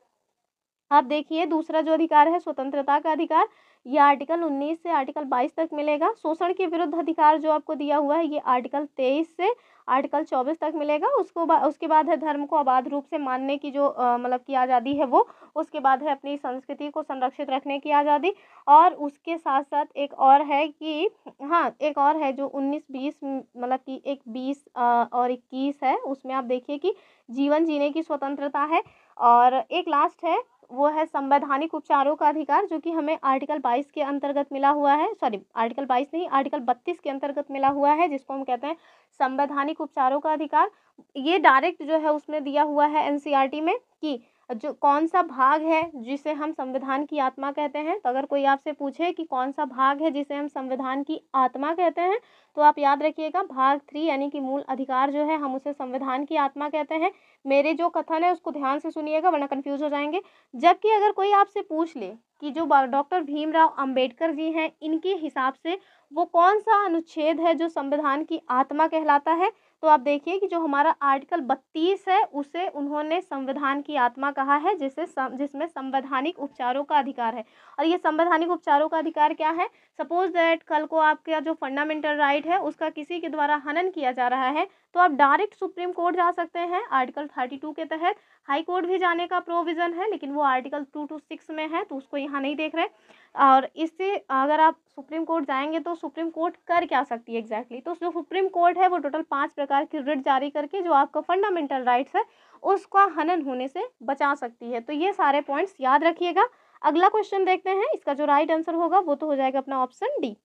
आप देखिए दूसरा जो अधिकार है स्वतंत्रता का अधिकार, ये आर्टिकल 19 से आर्टिकल 22 तक मिलेगा। शोषण के विरुद्ध अधिकार जो आपको दिया हुआ है ये आर्टिकल 23 से आर्टिकल 24 तक मिलेगा। उसके बाद है धर्म को अबाध रूप से मानने की जो मतलब की आज़ादी है वो, उसके बाद है अपनी संस्कृति को संरक्षित रखने की आज़ादी, और उसके साथ साथ एक और है कि हाँ एक और है जो 19-20 मतलब कि एक 20 और 21 है, उसमें आप देखिए कि जीवन जीने की स्वतंत्रता है। और एक लास्ट है वो है संवैधानिक उपचारों का अधिकार, जो कि हमें आर्टिकल 22 के अंतर्गत मिला हुआ है, सॉरी आर्टिकल 22 नहीं आर्टिकल 32 के अंतर्गत मिला हुआ है, जिसको हम कहते हैं संवैधानिक उपचारों का अधिकार। ये डायरेक्ट जो है उसमें दिया हुआ है एनसीईआरटी में कि जो कौन सा भाग है जिसे हम संविधान की आत्मा कहते हैं। तो अगर कोई आपसे पूछे कि कौन सा भाग है जिसे हम संविधान की आत्मा कहते हैं, तो आप याद रखिएगा भाग 3 यानी कि मूल अधिकार जो है हम उसे संविधान की आत्मा कहते हैं। मेरे जो कथन है उसको ध्यान से सुनिएगा वरना कंफ्यूज हो जाएंगे। जबकि अगर कोई आपसे पूछ ले कि जो डॉक्टर भीमराव अंबेडकर जी हैं इनके हिसाब से वो कौन सा अनुच्छेद है जो संविधान की आत्मा कहलाता है, तो आप देखिए कि जो हमारा आर्टिकल 32 है उसे उन्होंने संविधान की आत्मा कहा है, जिसमें संवैधानिक उपचारों का अधिकार है। और ये संवैधानिक उपचारों का अधिकार क्या है, सपोज दैट कल को आपका जो फंडामेंटल राइट है उसका किसी के द्वारा हनन किया जा रहा है, तो आप डायरेक्ट सुप्रीम कोर्ट जा सकते हैं आर्टिकल 32 के तहत। हाई कोर्ट भी जाने का प्रोविज़न है लेकिन वो आर्टिकल 2 to 6 में है, तो उसको यहाँ नहीं देख रहे। और इससे अगर आप सुप्रीम कोर्ट जाएंगे तो सुप्रीम कोर्ट कर क्या सकती है एग्जैक्टली, तो जो सुप्रीम कोर्ट है वो टोटल 5 प्रकार की रिट जारी करके जो आपका फंडामेंटल राइट्स है उसका हनन होने से बचा सकती है। तो ये सारे पॉइंट्स याद रखिएगा। अगला क्वेश्चन देखते हैं, इसका जो राइट आंसर होगा वो तो हो जाएगा अपना ऑप्शन डी।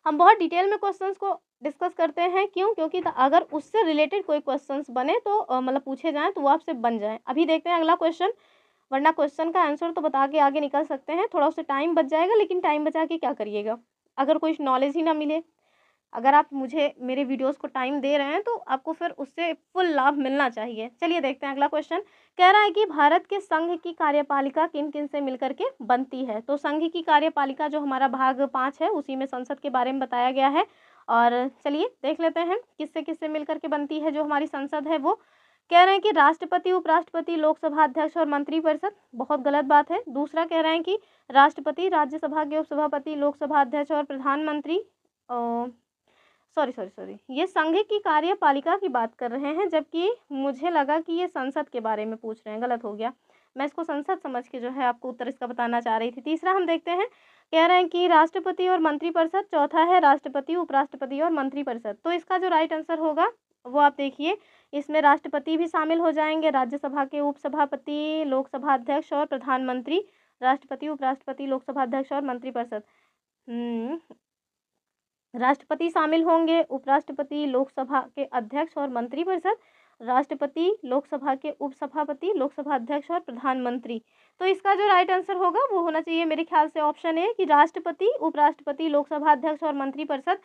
हम बहुत डिटेल में क्वेश्चंस को डिस्कस करते हैं, क्यों, क्योंकि अगर उससे रिलेटेड कोई क्वेश्चंस बने तो मतलब पूछे जाएं तो वो आपसे बन जाएं। अभी देखते हैं अगला क्वेश्चन, वरना क्वेश्चन का आंसर तो बता के आगे निकल सकते हैं, थोड़ा उससे टाइम बच जाएगा, लेकिन टाइम बचा के क्या करिएगा अगर कोई नॉलेज ही ना मिले। अगर आप मुझे मेरे वीडियोस को टाइम दे रहे हैं तो आपको फिर उससे फुल लाभ मिलना चाहिए। चलिए देखते हैं अगला क्वेश्चन। कह रहा है कि भारत के संघ की कार्यपालिका किन किन से मिलकर के बनती है। तो संघ की कार्यपालिका जो हमारा भाग 5 है उसी में संसद के बारे में बताया गया है। और चलिए देख लेते हैं किससे किससे मिलकर के बनती है जो हमारी संसद है। वो कह रहे हैं कि राष्ट्रपति, उपराष्ट्रपति, लोकसभा अध्यक्ष और मंत्रिपरिषद। बहुत गलत बात है। दूसरा कह रहे हैं कि राष्ट्रपति, राज्यसभा के उपसभापति, लोकसभा अध्यक्ष और प्रधानमंत्री। सॉरी, ये संघ की कार्यपालिका की बात कर रहे हैं, जबकि मुझे लगा कि ये संसद के बारे में पूछ रहे हैं, गलत हो गया। मैं इसको संसद समझ के जो है आपको उत्तर इसका बताना चाह रही थी। तीसरा हम देखते हैं, कह रहे हैं कि राष्ट्रपति और मंत्रिपरिषद। चौथा है राष्ट्रपति, उपराष्ट्रपति और मंत्रिपरिषद। तो इसका जो राइट आंसर होगा वो आप देखिए, इसमें राष्ट्रपति भी शामिल हो जाएंगे, राज्यसभा के उपसभापति, लोकसभा अध्यक्ष और प्रधानमंत्री। राष्ट्रपति, उपराष्ट्रपति, लोकसभा अध्यक्ष और मंत्रिपरिषद। राष्ट्रपति शामिल होंगे, उपराष्ट्रपति, लोकसभा के अध्यक्ष और मंत्रिपरिषद। राष्ट्रपति, लोकसभा के उपसभापति, लोकसभा अध्यक्ष और प्रधानमंत्री। तो इसका जो राइट आंसर होगा वो होना चाहिए मेरे ख्याल से ऑप्शन ए कि राष्ट्रपति, उपराष्ट्रपति, लोकसभा अध्यक्ष और मंत्रिपरिषद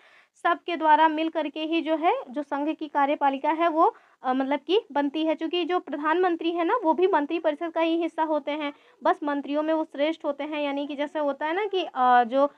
सबके द्वारा मिल करके ही जो है जो संघ की कार्यपालिका है वो मतलब कि बनती है। क्योंकि जो प्रधानमंत्री है ना वो भी मंत्रिपरिषद का ही हिस्सा होते हैं, बस मंत्रियों में वो श्रेष्ठ होते हैं। यानी कि जैसे होता है ना कि जो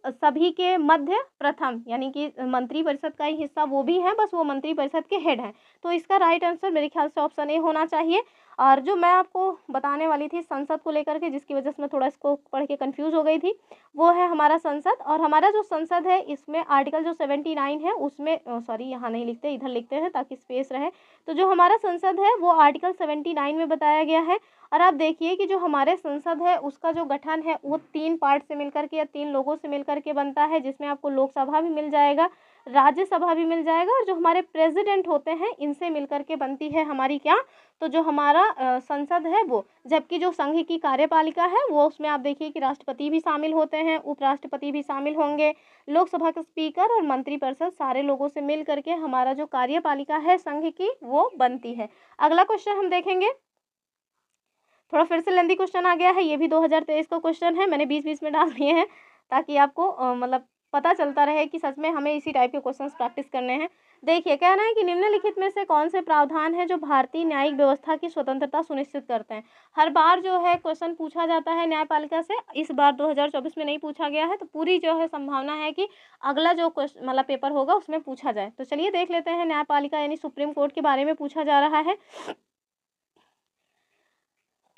सभी के मध्य प्रथम, यानी कि मंत्रिपरिषद का ही हिस्सा वो भी हैं, बस वो मंत्रिपरिषद के हेड हैं। तो इसका राइट आंसर मेरे ख्याल से ऑप्शन ए होना चाहिए। और जो मैं आपको बताने वाली थी संसद को लेकर के, जिसकी वजह से मैं थोड़ा इसको पढ़ के कंफ्यूज हो गई थी, वो है हमारा संसद। और हमारा जो संसद है इसमें आर्टिकल जो 79 है उसमें सॉरी यहाँ नहीं लिखते, इधर लिखते हैं ताकि स्पेस रहे। तो जो हमारा संसद है वो आर्टिकल 79 में बताया गया है। और आप देखिए कि जो हमारे संसद है उसका जो गठन है वो 3 पार्ट से मिलकर के या 3 लोगों से मिलकर के बनता है, जिसमें आपको लोकसभा भी मिल जाएगा, राज्यसभा भी मिल जाएगा, और जो हमारे प्रेसिडेंट होते हैं इनसे मिलकर के बनती है हमारी क्या, तो जो हमारा संसद है वो। जबकि जो संघ की कार्यपालिका है वो उसमें आप देखिए कि राष्ट्रपति भी शामिल होते हैं, उपराष्ट्रपति भी शामिल होंगे, लोकसभा के स्पीकर और मंत्रिपरिषद सारे लोगों से मिल करके हमारा जो कार्यपालिका है संघ की वो बनती है। अगला क्वेश्चन हम देखेंगे, थोड़ा फिर से लेंथी क्वेश्चन आ गया है, ये भी 2023 का क्वेश्चन है, मैंने बीच बीच में डाल दिए हैं ताकि आपको मतलब पता चलता रहे कि सच में हमें इसी टाइप के क्वेश्चंस प्रैक्टिस करने हैं। देखिए कहना है कि निम्नलिखित में से कौन से प्रावधान है जो भारतीय न्यायिक व्यवस्था की स्वतंत्रता सुनिश्चित करते हैं। हर बार जो है क्वेश्चन पूछा जाता है न्यायपालिका से, इस बार 2024 में नहीं पूछा गया है, तो पूरी जो है संभावना है कि अगला जो क्वेश्चन मतलब पेपर होगा उसमें पूछा जाए। तो चलिए देख लेते हैं, न्यायपालिका यानी सुप्रीम कोर्ट के बारे में पूछा जा रहा है।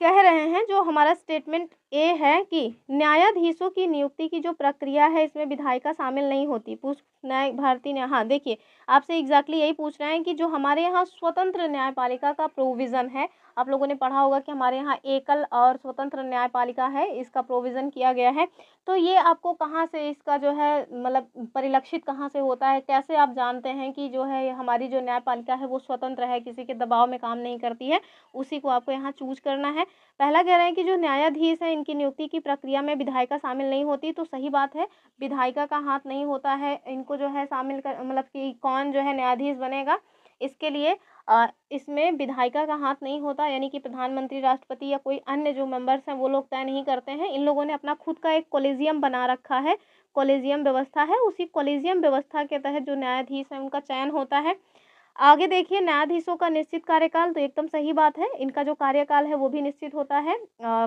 कह रहे हैं जो हमारा स्टेटमेंट ए है कि न्यायाधीशों की नियुक्ति की जो प्रक्रिया है इसमें विधायिका शामिल नहीं होती। न्याय भारतीय न्याय, हाँ देखिए आपसे एग्जैक्टली यही पूछ रहे हैं कि जो हमारे यहाँ स्वतंत्र न्यायपालिका का प्रोविज़न है, आप लोगों ने पढ़ा होगा कि हमारे यहाँ एकल और स्वतंत्र न्यायपालिका है, इसका प्रोविज़न किया गया है। तो ये आपको कहाँ से इसका जो है मतलब परिलक्षित कहाँ से होता है, कैसे आप जानते हैं कि जो है हमारी जो न्यायपालिका है वो स्वतंत्र है, किसी के दबाव में काम नहीं करती है, उसी को आपको यहाँ चूज करना है। पहला कह रहे हैं कि जो न्यायाधीश हैं इनकी नियुक्ति की प्रक्रिया में विधायिका शामिल नहीं होती, तो सही बात है, विधायिका का हाथ नहीं होता है इनको जो है शामिल कर, मतलब कि कौन जो है न्यायाधीश बनेगा इसके लिए इसमें विधायिका का हाथ नहीं होता। यानी कि प्रधानमंत्री, राष्ट्रपति या कोई अन्य जो मेंबर्स हैं वो लोग तय नहीं करते हैं, इन लोगों ने अपना खुद का एक कॉलेजियम बना रखा है, कॉलेजियम व्यवस्था है, उसी कॉलेजियम व्यवस्था के तहत जो न्यायाधीश हैं उनका चयन होता है। आगे देखिए न्यायाधीशों का निश्चित कार्यकाल, तो एकदम सही बात है, इनका जो कार्यकाल है वो भी निश्चित होता है।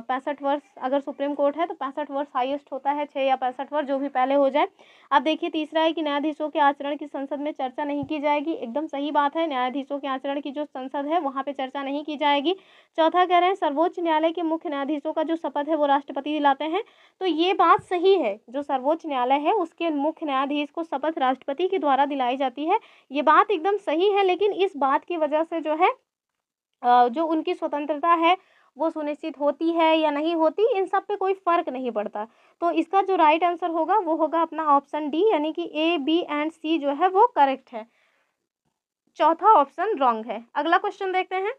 65 वर्ष अगर सुप्रीम कोर्ट है तो 65 वर्ष हाईएस्ट होता है, 6 या 65 वर्ष जो भी पहले हो जाए। अब देखिए तीसरा है कि न्यायाधीशों के आचरण की संसद में चर्चा नहीं की जाएगी, एकदम सही बात है, न्यायाधीशों के आचरण की जो संसद है वहाँ पे चर्चा नहीं की जाएगी। चौथा कह रहे हैं सर्वोच्च न्यायालय के मुख्य न्यायाधीशों का जो शपथ है वो राष्ट्रपति दिलाते हैं, तो ये बात सही है, जो सर्वोच्च न्यायालय है उसके मुख्य न्यायाधीश को शपथ राष्ट्रपति के द्वारा दिलाई जाती है, ये बात एकदम सही है। लेकिन इस बात की वजह से जो है जो उनकी स्वतंत्रता है वो सुनिश्चित होती है या नहीं होती, इन सब पे कोई फर्क नहीं पड़ता। तो इसका जो राइट आंसर होगा वो होगा अपना ऑप्शन डी, यानी कि ए, बी एंड सी जो है वो करेक्ट है, चौथा ऑप्शन रॉन्ग है। अगला क्वेश्चन देखते हैं,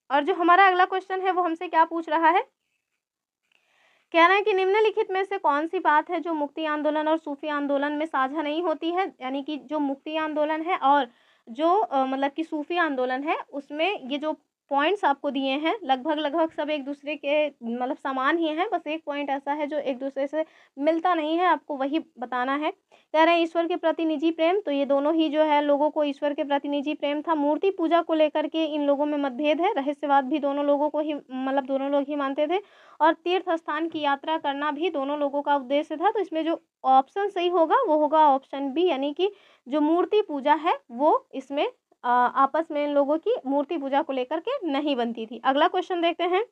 और जो हमारा अगला क्वेश्चन है वो हमसे क्या पूछ रहा है, कह रहे हैं कि निम्नलिखित में से कौन सी बात है जो मुक्ति आंदोलन और सूफी आंदोलन में साझा नहीं होती है। यानी कि जो मुक्ति आंदोलन है और जो मतलब कि सूफी आंदोलन है उसमें ये जो पॉइंट्स आपको दिए हैं लगभग सब एक दूसरे के मतलब समान ही हैं, बस एक पॉइंट ऐसा है जो एक दूसरे से मिलता नहीं है, आपको वही बताना है। कह रहे हैं ईश्वर के प्रति निजी प्रेम, तो ये दोनों ही जो है लोगों को ईश्वर के प्रति निजी प्रेम था। मूर्ति पूजा को लेकर के इन लोगों में मतभेद है, रहस्यवाद भी दोनों लोगों को ही मतलब दोनों लोग ही मानते थे, और तीर्थ स्थान की यात्रा करना भी दोनों लोगों का उद्देश्य था। तो इसमें जो ऑप्शन सही होगा वो होगा ऑप्शन बी, यानी कि जो मूर्ति पूजा है वो इसमें आपस में इन लोगों की मूर्ति पूजा को लेकर के नहीं बनती थी। अगला क्वेश्चन देखते हैं,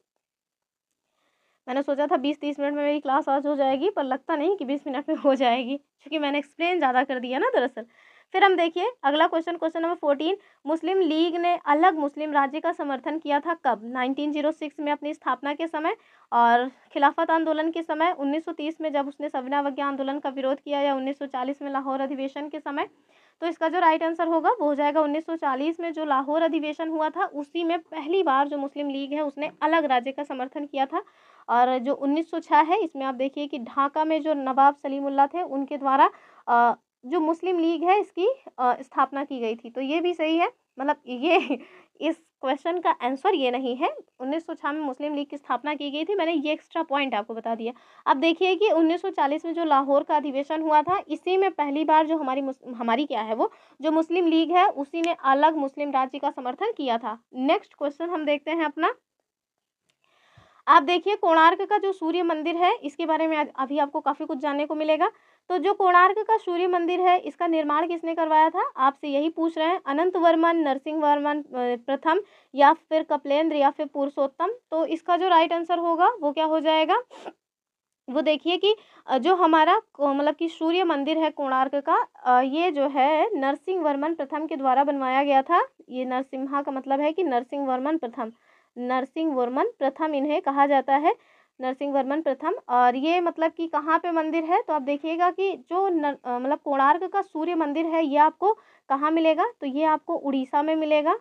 मैंने सोचा था 20-30 मिनट में मेरी क्लास आज हो जाएगी, पर लगता नहीं कि 20 मिनट में हो जाएगी, क्योंकि मैंने एक्सप्लेन ज़्यादा कर दिया ना दरअसल। फिर हम देखिए अगला क्वेश्चन, क्वेश्चन नंबर 14, मुस्लिम लीग ने अलग मुस्लिम राज्य का समर्थन किया था कब। 1906 में अपनी स्थापना के समय, और खिलाफत आंदोलन के समय, 1930 में जब उसने सविनय अवज्ञा आंदोलन का विरोध किया, या 1940 में लाहौर अधिवेशन के समय। तो इसका जो राइट आंसर होगा वो हो जाएगा 1940 में जो लाहौर अधिवेशन हुआ था उसी में पहली बार जो मुस्लिम लीग है उसने अलग राज्य का समर्थन किया था। और जो 1906 है इसमें आप देखिए कि ढाका में जो नवाब सलीमुल्लाह थे उनके द्वारा जो मुस्लिम लीग है इसकी स्थापना की गई थी, तो ये भी सही है। मतलब ये इस क्वेश्चन का आंसर ये नहीं है। 1906 में मुस्लिम लीग की स्थापना की गई थी, मैंने ये एक्स्ट्रा पॉइंट आपको बता दिया। अब देखिए कि 1940 में जो लाहौर का अधिवेशन हुआ था, इसी में पहली बार जो हमारी क्या है वो जो मुस्लिम लीग है, उसी ने अलग मुस्लिम राज्य का समर्थन किया था। नेक्स्ट क्वेश्चन हम देखते हैं अपना। आप देखिए कोणार्क का जो सूर्य मंदिर है, इसके बारे में अभी आपको काफ़ी कुछ जानने को मिलेगा। तो जो कोणार्क का सूर्य मंदिर है, इसका निर्माण किसने करवाया था? आपसे यही पूछ रहे हैं, अनंत वर्मन, नरसिंह वर्मन प्रथम, या फिर कपिलेंद्र, या फिर पुरुषोत्तम। तो इसका जो राइट आंसर होगा वो क्या हो जाएगा? वो देखिए कि जो हमारा मतलब कि सूर्य मंदिर है कोणार्क का, ये जो है नरसिंह वर्मन प्रथम के द्वारा बनवाया गया था। ये नरसिम्हा का मतलब है कि नरसिंह वर्मन प्रथम, नरसिंह वर्मन प्रथम इन्हें कहा जाता है, नरसिंह वर्मन प्रथम। और ये मतलब कि कहाँ पे मंदिर है? तो आप देखिएगा कि जो मतलब कोणार्क का सूर्य मंदिर है, ये आपको कहाँ मिलेगा? तो ये आपको उड़ीसा में मिलेगा।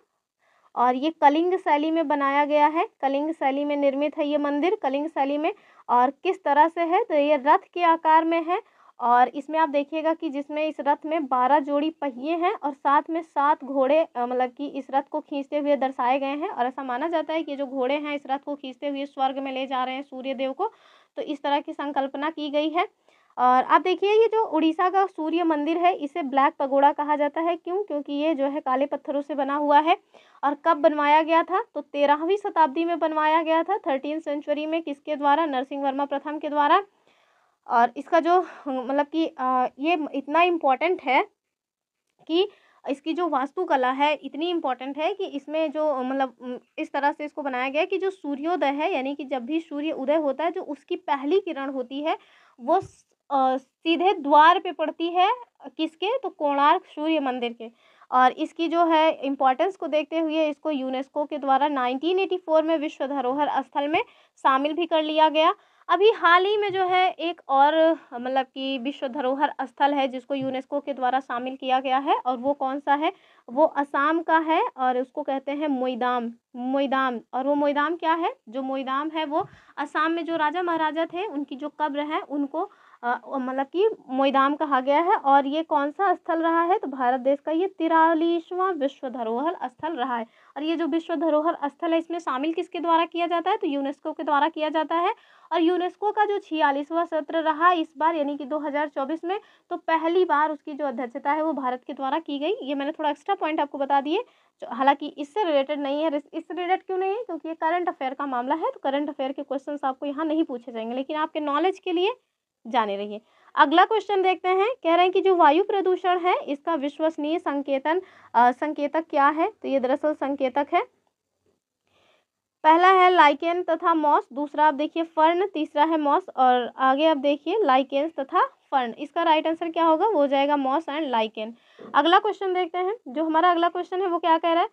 और ये कलिंग शैली में बनाया गया है, कलिंग शैली में निर्मित है ये मंदिर, कलिंग शैली में। और किस तरह से है? तो ये रथ के आकार में है। और इसमें आप देखिएगा कि जिसमें इस रथ में 12 जोड़ी पहिए हैं और साथ में 7 घोड़े मतलब कि इस रथ को खींचते हुए दर्शाए गए हैं। और ऐसा माना जाता है कि जो घोड़े हैं इस रथ को खींचते हुए स्वर्ग में ले जा रहे हैं सूर्य देव को। तो इस तरह की संकल्पना की गई है। और आप देखिए ये जो उड़ीसा का सूर्य मंदिर है, इसे ब्लैक पगोड़ा कहा जाता है। क्यों? क्योंकि ये जो है काले पत्थरों से बना हुआ है। और कब बनवाया गया था? तो 13वीं शताब्दी में बनवाया गया था, 13th सेंचुरी में। किसके द्वारा? नरसिंह वर्मा प्रथम के द्वारा। और इसका जो मतलब कि ये इतना इम्पोर्टेंट है कि इसकी जो वास्तुकला है इतनी इम्पोर्टेंट है कि इसमें जो मतलब इस तरह से इसको बनाया गया है कि जो सूर्योदय है, यानी कि जब भी सूर्य उदय होता है, जो उसकी पहली किरण होती है वो सीधे द्वार पे पड़ती है। किसके? तो कोणार्क सूर्य मंदिर के। और इसकी जो है इम्पोर्टेंस को देखते हुए इसको यूनेस्को के द्वारा 1984 में विश्व धरोहर स्थल में शामिल भी कर लिया गया। अभी हाल ही में जो है एक और मतलब कि विश्व धरोहर स्थल है जिसको यूनेस्को के द्वारा शामिल किया गया है, और वो कौन सा है? वो असम का है और उसको कहते हैं मोईदाम, मोईदाम। और वो मोईदाम क्या है? जो मोईदाम है वो असम में जो राजा महाराजा थे उनकी जो कब्र है उनको मतलब कि मोईदाम कहा गया है। और ये कौन सा स्थल रहा है? तो भारत देश का ये 43वां विश्व धरोहर स्थल रहा है। और ये जो विश्व धरोहर स्थल है इसमें शामिल किसके द्वारा किया जाता है? तो यूनेस्को के द्वारा किया जाता है। और यूनेस्को का जो 46वां सत्र रहा इस बार, यानी कि 2024 में, तो पहली बार उसकी जो अध्यक्षता है वो भारत के द्वारा की गई। ये मैंने थोड़ा एक्स्ट्रा पॉइंट आपको बता दिए, हालांकि इससे रिलेटेड नहीं है। इससे रिलेटेड क्यों नहीं है? क्योंकि ये करंट अफेयर का मामला है, तो करंट अफेयर के क्वेश्चंस आपको यहाँ नहीं पूछे जाएंगे, लेकिन आपके नॉलेज के लिए जाने रहिए। अगला क्वेश्चन देखते हैं। कह रहे हैं कि जो वायु प्रदूषण है इसका विश्वसनीय संकेतक क्या है? तो ये दरअसल संकेतक है, पहला है लाइकेन तथा मॉस, दूसरा आप देखिए फर्न, तीसरा है मॉस, और आगे आप देखिए लाइकेन्स तथा फर्न। इसका राइट आंसर क्या होगा? वो हो जाएगा मॉस एंड लाइकेन। अगला क्वेश्चन देखते हैं। जो हमारा अगला क्वेश्चन है वो क्या कह रहा है?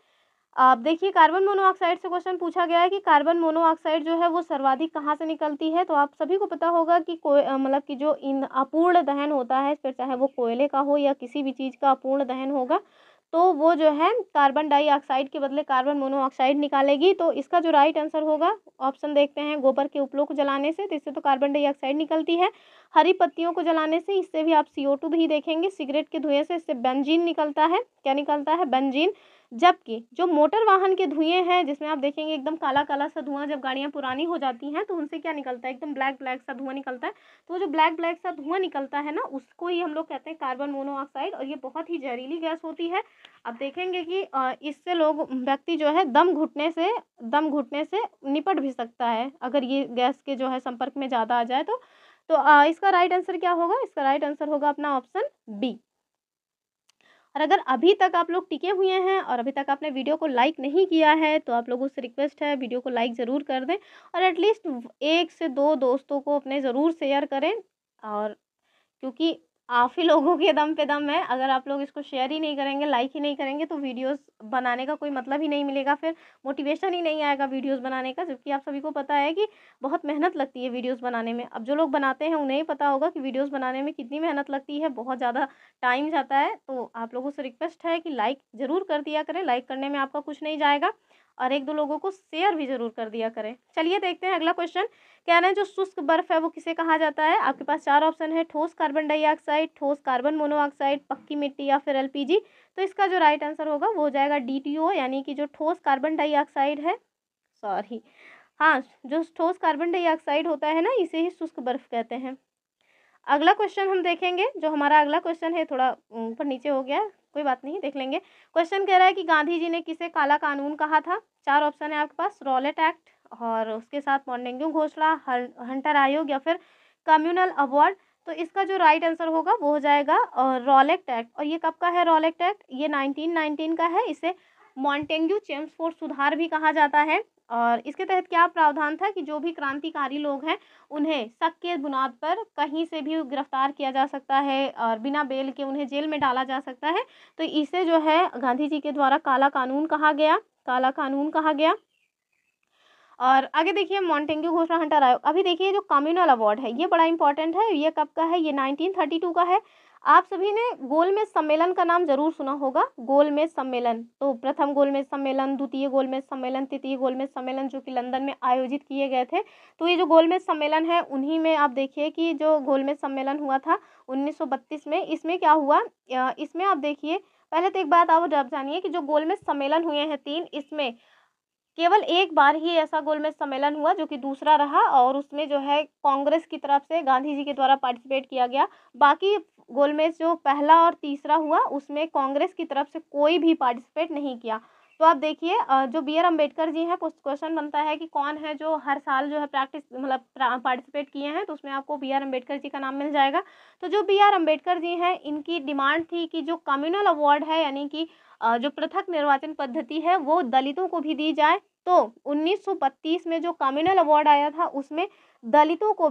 आप देखिए कार्बन मोनोऑक्साइड से क्वेश्चन पूछा गया है कि कार्बन मोनोऑक्साइड जो है वो सर्वाधिक कहाँ से निकलती है? तो आप सभी को पता होगा कि मतलब कि जो इन अपूर्ण दहन होता है, फिर चाहे वो कोयले का हो या किसी भी चीज़ का अपूर्ण दहन होगा, तो वो जो है कार्बन डाइऑक्साइड के बदले कार्बन मोनोऑक्साइड निकालेगी। तो इसका जो राइट आंसर होगा, ऑप्शन देखते हैं, गोबर के उपलों को जलाने से, तो इससे तो कार्बन डाइऑक्साइड निकलती है। हरी पत्तियों को जलाने से, इससे भी आप CO2 भी देखेंगे। सिगरेट के धुएं से, इससे बेंजीन निकलता है। क्या निकलता है? बेंजीन। जबकि जो मोटर वाहन के धुएं हैं, जिसमें आप देखेंगे एकदम काला काला सा धुआं, जब गाड़ियां पुरानी हो जाती हैं तो उनसे क्या निकलता है? एकदम ब्लैक ब्लैक सा धुआं निकलता है। तो वो जो ब्लैक ब्लैक सा धुआं निकलता है ना, उसको ही हम लोग कहते हैं कार्बन मोनोऑक्साइड। और ये बहुत ही जहरीली गैस होती है। आप देखेंगे कि इससे व्यक्ति जो है दम घुटने से निपट भी सकता है, अगर ये गैस के जो है संपर्क में ज़्यादा आ जाए तो। इसका राइट आंसर क्या होगा? इसका राइट आंसर होगा अपना ऑप्शन बी। और अगर अभी तक आप लोग टिके हुए हैं और अभी तक आपने वीडियो को लाइक नहीं किया है, तो आप लोगों से रिक्वेस्ट है वीडियो को लाइक ज़रूर कर दें, और एटलीस्ट 1 से 2 दोस्तों को अपने ज़रूर शेयर करें। और क्योंकि आप ही लोगों के दम पे दम है, अगर आप लोग इसको शेयर ही नहीं करेंगे, लाइक ही नहीं करेंगे, तो वीडियोस बनाने का कोई मतलब ही नहीं मिलेगा, फिर मोटिवेशन ही नहीं आएगा वीडियोस बनाने का। जबकि आप सभी को पता है कि बहुत मेहनत लगती है वीडियोस बनाने में। अब जो लोग बनाते हैं उन्हें ही पता होगा कि वीडियोस बनाने में कितनी मेहनत लगती है, बहुत ज़्यादा टाइम जाता है। तो आप लोगों से रिक्वेस्ट है कि लाइक ज़रूर कर दिया करें, लाइक करने में आपका कुछ नहीं जाएगा। और 1-2 लोगों को शेयर भी ज़रूर कर दिया करें। चलिए देखते हैं अगला क्वेश्चन। कह रहे हैं जो शुष्क बर्फ़ है वो किसे कहा जाता है? आपके पास 4 ऑप्शन है, ठोस कार्बन डाइऑक्साइड, ठोस कार्बन मोनोऑक्साइड, पक्की मिट्टी या फिर एलपीजी। तो इसका जो राइट आंसर होगा वो हो जाएगा डीटीओ, यानी कि जो ठोस कार्बन डाइऑक्साइड है, सॉरी, हाँ, जो ठोस कार्बन डाइऑक्साइड होता है ना, इसे ही शुष्क बर्फ़ कहते हैं। अगला क्वेश्चन हम देखेंगे। जो हमारा अगला क्वेश्चन है थोड़ा ऊपर नीचे हो गया है, कोई बात नहीं, देख लेंगे। क्वेश्चन कह रहा है कि गांधी जी ने किसे काला कानून कहा था? 4 ऑप्शन है आपके पास, रॉलेट एक्ट और उसके साथ मॉन्टेग्यू घोषणा, हंटर आयोग या फिर कम्युनल अवार्ड। तो इसका जो राइट आंसर होगा वो हो जाएगा रॉलेट एक्ट। और ये कब का है रॉलेट एक्ट? ये 1919 का है। इसे मॉन्टेग्यू चेम्सफोर्ड सुधार भी कहा जाता है। और इसके तहत क्या प्रावधान था कि जो भी क्रांतिकारी लोग हैं उन्हें शक के बुनियाद पर कहीं से भी गिरफ्तार किया जा सकता है और बिना बेल के उन्हें जेल में डाला जा सकता है। तो इसे जो है गांधी जी के द्वारा काला कानून कहा गया, काला कानून कहा गया। और आगे देखिए मॉन्टेग्यू घोषणा, हंटर आयोग। अभी देखिए जो कम्युनल अवार्ड है ये बड़ा इंपॉर्टेंट है। ये कब का है? ये 1932 का है। आप सभी ने गोलमेज सम्मेलन का नाम जरूर सुना होगा। गोलमेज सम्मेलन, तो प्रथम गोलमेज सम्मेलन, द्वितीय गोलमेज सम्मेलन, तृतीय गोलमेज सम्मेलन जो कि लंदन में आयोजित किए गए थे। तो ये जो गोलमेज सम्मेलन है उन्हीं में आप देखिए कि जो गोलमेज सम्मेलन हुआ था 1932 में, इसमें क्या हुआ, इसमें आप देखिए पहले तो एक बात आप जानिए कि जो गोलमेज सम्मेलन हुए हैं 3, इसमें केवल एक बार ही ऐसा गोलमेज सम्मेलन हुआ जो कि दूसरा रहा और उसमें जो है कांग्रेस की तरफ से गांधी जी के द्वारा पार्टिसिपेट किया गया। बाकी गोलमेज जो पहला और तीसरा हुआ उसमें कांग्रेस की तरफ से कोई भी पार्टिसिपेट नहीं किया। तो आप देखिए जो बी आर अम्बेडकर जी हैं, कुछ क्वेश्चन बनता है कि कौन है जो हर साल जो है पार्टिसिपेट किए हैं, तो उसमें आपको बी आर अम्बेडकर जी का नाम मिल जाएगा। तो जो बी आर अम्बेडकर जी हैं इनकी डिमांड थी कि जो कम्युनल अवार्ड है यानी कि जो पृथक निर्वाचन पद्धति है वो दलितों को भी दी जाए। तो 1932 में जो कम्युनल अवार्ड आया था उसमें दलितों को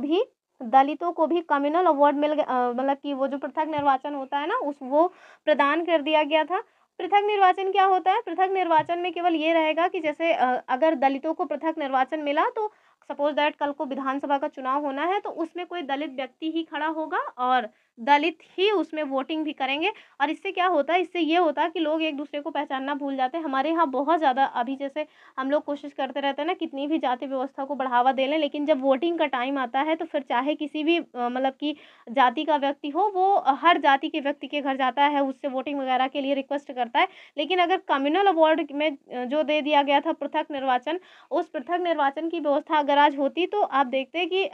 भी कम्युनल अवार्ड मिल गया, मतलब कि वो जो पृथक निर्वाचन होता है ना उस वो प्रदान कर दिया गया था। पृथक निर्वाचन क्या होता है? पृथक निर्वाचन में केवल ये रहेगा कि जैसे अगर दलितों को पृथक निर्वाचन मिला तो सपोज दैट कल को विधानसभा का चुनाव होना है तो उसमें कोई दलित व्यक्ति ही खड़ा होगा और दलित ही उसमें वोटिंग भी करेंगे। और इससे क्या होता है? इससे ये होता है कि लोग एक दूसरे को पहचानना भूल जाते हैं। हमारे यहाँ बहुत ज़्यादा अभी जैसे हम लोग कोशिश करते रहते हैं ना कितनी भी जाति व्यवस्था को बढ़ावा दे लें, लेकिन जब वोटिंग का टाइम आता है तो फिर चाहे किसी भी मतलब कि जाति का व्यक्ति हो वो हर जाति के व्यक्ति के घर जाता है, उससे वोटिंग वगैरह के लिए रिक्वेस्ट करता है। लेकिन अगर कम्युनल अवार्ड में जो दे दिया गया था पृथक निर्वाचन, उस पृथक निर्वाचन की व्यवस्था अगर आज होती तो आप देखते कि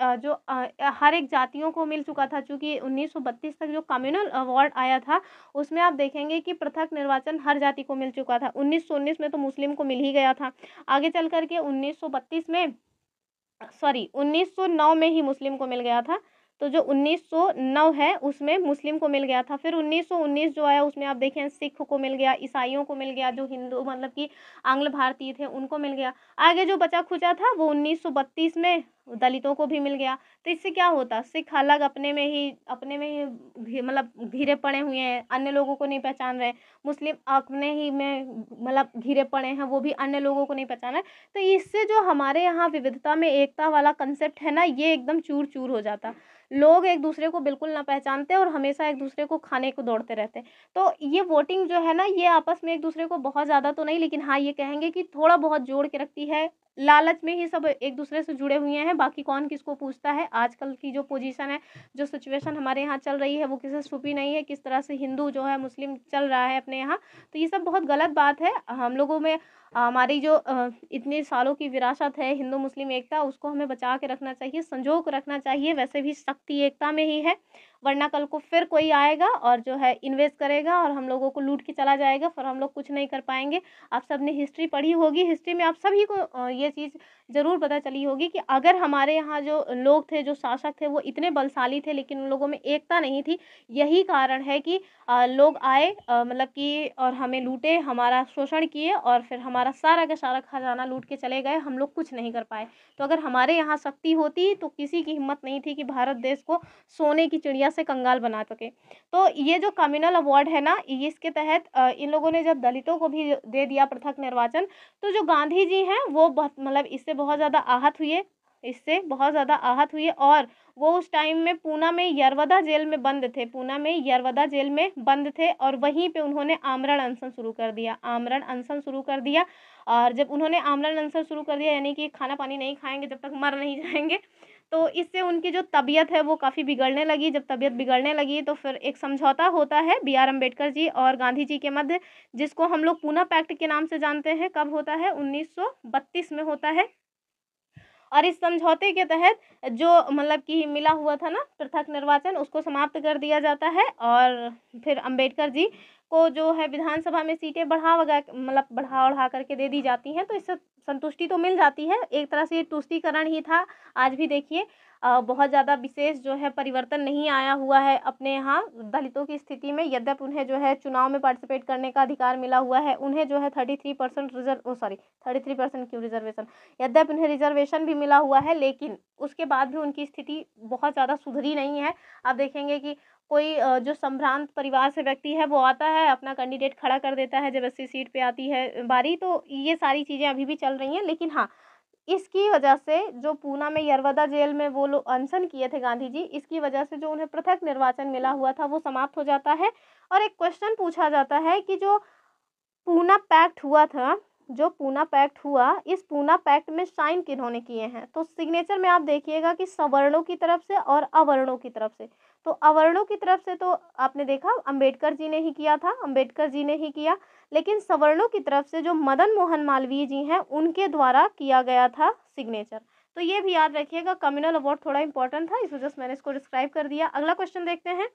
हर एक जातियों को मिल चुका था। चूँकि 1932 तक जो कम्युनल अवार्ड आया था उसमें आप देखेंगे कि पृथक निर्वाचन हर जाति को मिल चुका था। 1919 में तो मुस्लिम को मिल ही गया था। आगे चल कर के 1909 में ही मुस्लिम को मिल गया था। तो जो 1909 है उसमें मुस्लिम को मिल गया था। फिर 1919 जो आया उसमें आप देखें सिख को मिल गया, ईसाइयों को मिल गया, जो हिंदू मतलब कि आंग्ल भारतीय थे उनको मिल गया। आगे जो बचा खुचा था वो 1932 में दलितों को भी मिल गया। तो इससे क्या होता? सिख अलग अपने में ही मतलब घिरे पड़े हुए हैं, अन्य लोगों को नहीं पहचान रहे। मुस्लिम अपने ही में मतलब घिरे पड़े हैं, वो भी अन्य लोगों को नहीं पहचान रहे। तो इससे जो हमारे यहाँ विविधता में एकता वाला कंसेप्ट है ना ये एकदम चूर चूर हो जाता। लोग एक दूसरे को बिल्कुल ना पहचानते और हमेशा एक दूसरे को खाने को दौड़ते रहते। तो ये वोटिंग जो है ना ये आपस में एक दूसरे को बहुत ज़्यादा तो नहीं, लेकिन हाँ ये कहेंगे कि थोड़ा बहुत जोड़ के रखती है। लालच में ही सब एक दूसरे से जुड़े हुए हैं, बाकी कौन किसको पूछता है। आजकल की जो पोजीशन है, जो सिचुएशन हमारे यहाँ चल रही है वो किसी से छुपी नहीं है। किस तरह से हिंदू जो है मुस्लिम चल रहा है अपने यहाँ, तो ये सब बहुत गलत बात है। हम लोगों में हमारी जो इतने सालों की विरासत है हिंदू मुस्लिम एकता, उसको हमें बचा के रखना चाहिए, संजो के रखना चाहिए। वैसे भी शक्ति एकता में ही है, वरना कल को फिर कोई आएगा और जो है इन्वेस्ट करेगा और हम लोगों को लूट के चला जाएगा, फिर हम लोग कुछ नहीं कर पाएंगे। आप सब ने हिस्ट्री पढ़ी होगी, हिस्ट्री में आप सभी को ये चीज़ ज़रूर पता चली होगी कि अगर हमारे यहाँ जो लोग थे, जो शासक थे, वो इतने बलशाली थे लेकिन उन लोगों में एकता नहीं थी। यही कारण है कि लोग आए मतलब कि और हमें लूटे, हमारा शोषण किए और फिर हमारा सारा का सारा खजाना लूट के चले गए, हम लोग कुछ नहीं कर पाए। तो अगर हमारे यहाँ शक्ति होती तो किसी की हिम्मत नहीं थी कि भारत देश को सोने की चिड़िया से कंगाल बना सके। तो ये जो कम्युनल अवार्ड है ना, इसके तहत इन लोगों ने जब दलितों को भी दे दिया पृथक निर्वाचन, तो जो गांधी जी हैं वो बहुत मतलब इससे बहुत ज़्यादा आहत हुए। इससे बहुत ज़्यादा आहत हुई और वो उस टाइम में पूना में यरवदा जेल में बंद थे, पूना में यरवदा जेल में बंद थे और वहीं पे उन्होंने आमरण अनशन शुरू कर दिया, आमरण अनशन शुरू कर दिया। और जब उन्होंने आमरण अनशन शुरू कर दिया यानी कि खाना पानी नहीं खाएंगे जब तक मर नहीं जाएंगे, तो इससे उनकी जो तबीयत है वो काफ़ी बिगड़ने लगी। जब तबीयत बिगड़ने लगी तो फिर एक समझौता होता है बी.आर. अम्बेडकर जी और गांधी जी के मध्य, जिसको हम लोग पूना पैक्ट के नाम से जानते हैं। कब होता है? 1932 में होता है। और इस समझौते के तहत जो मतलब कि मिला हुआ था ना पृथक निर्वाचन, उसको समाप्त कर दिया जाता है और फिर अम्बेडकर जी को जो है विधानसभा में सीटें बढ़ा बढ़ा करके दे दी जाती हैं। तो इससे संतुष्टि तो मिल जाती है, एक तरह से ये तुष्टीकरण ही था। आज भी देखिए बहुत ज़्यादा विशेष जो है परिवर्तन नहीं आया हुआ है अपने यहाँ दलितों की स्थिति में। यद्यपि उन्हें जो है चुनाव में पार्टिसिपेट करने का अधिकार मिला हुआ है, उन्हें जो है 33% 33% क्यों रिजर्वेशन, यद्यपि उन्हें रिजर्वेशन भी मिला हुआ है, लेकिन उसके बाद भी उनकी स्थिति बहुत ज़्यादा सुधरी नहीं है। आप देखेंगे कि कोई जो संभ्रांत परिवार से व्यक्ति है वो आता है, अपना कैंडिडेट खड़ा कर देता है, जब 80 सीट पे आती है बारी, तो ये सारी चीज़ें अभी भी चल रही हैं। लेकिन हाँ, इसकी वजह से जो पूना में यरवदा जेल में वो लोग अनशन किए थे गांधी जी, इसकी वजह से जो उन्हें पृथक निर्वाचन मिला हुआ था वो समाप्त हो जाता है। और एक क्वेश्चन पूछा जाता है कि जो पूना पैक्ट हुआ था, जो पूना पैक्ट हुआ, इस पूना पैक्ट में साइन किन्होंने किए हैं? तो सिग्नेचर में आप देखिएगा कि सवर्णों की तरफ से और अवर्णों की तरफ से। तो अवर्णों की तरफ से तो आपने देखा अम्बेडकर जी ने ही किया था, अम्बेडकर जी ने ही किया। लेकिन सवर्णों की तरफ से जो मदन मोहन मालवीय जी हैं उनके द्वारा किया गया था सिग्नेचर। तो ये भी याद रखिएगा, कम्युनल अवार्ड थोड़ा इंपॉर्टेंट था, इस वजह से मैंने इसको डिस्क्राइब कर दिया। अगला क्वेश्चन देखते हैं।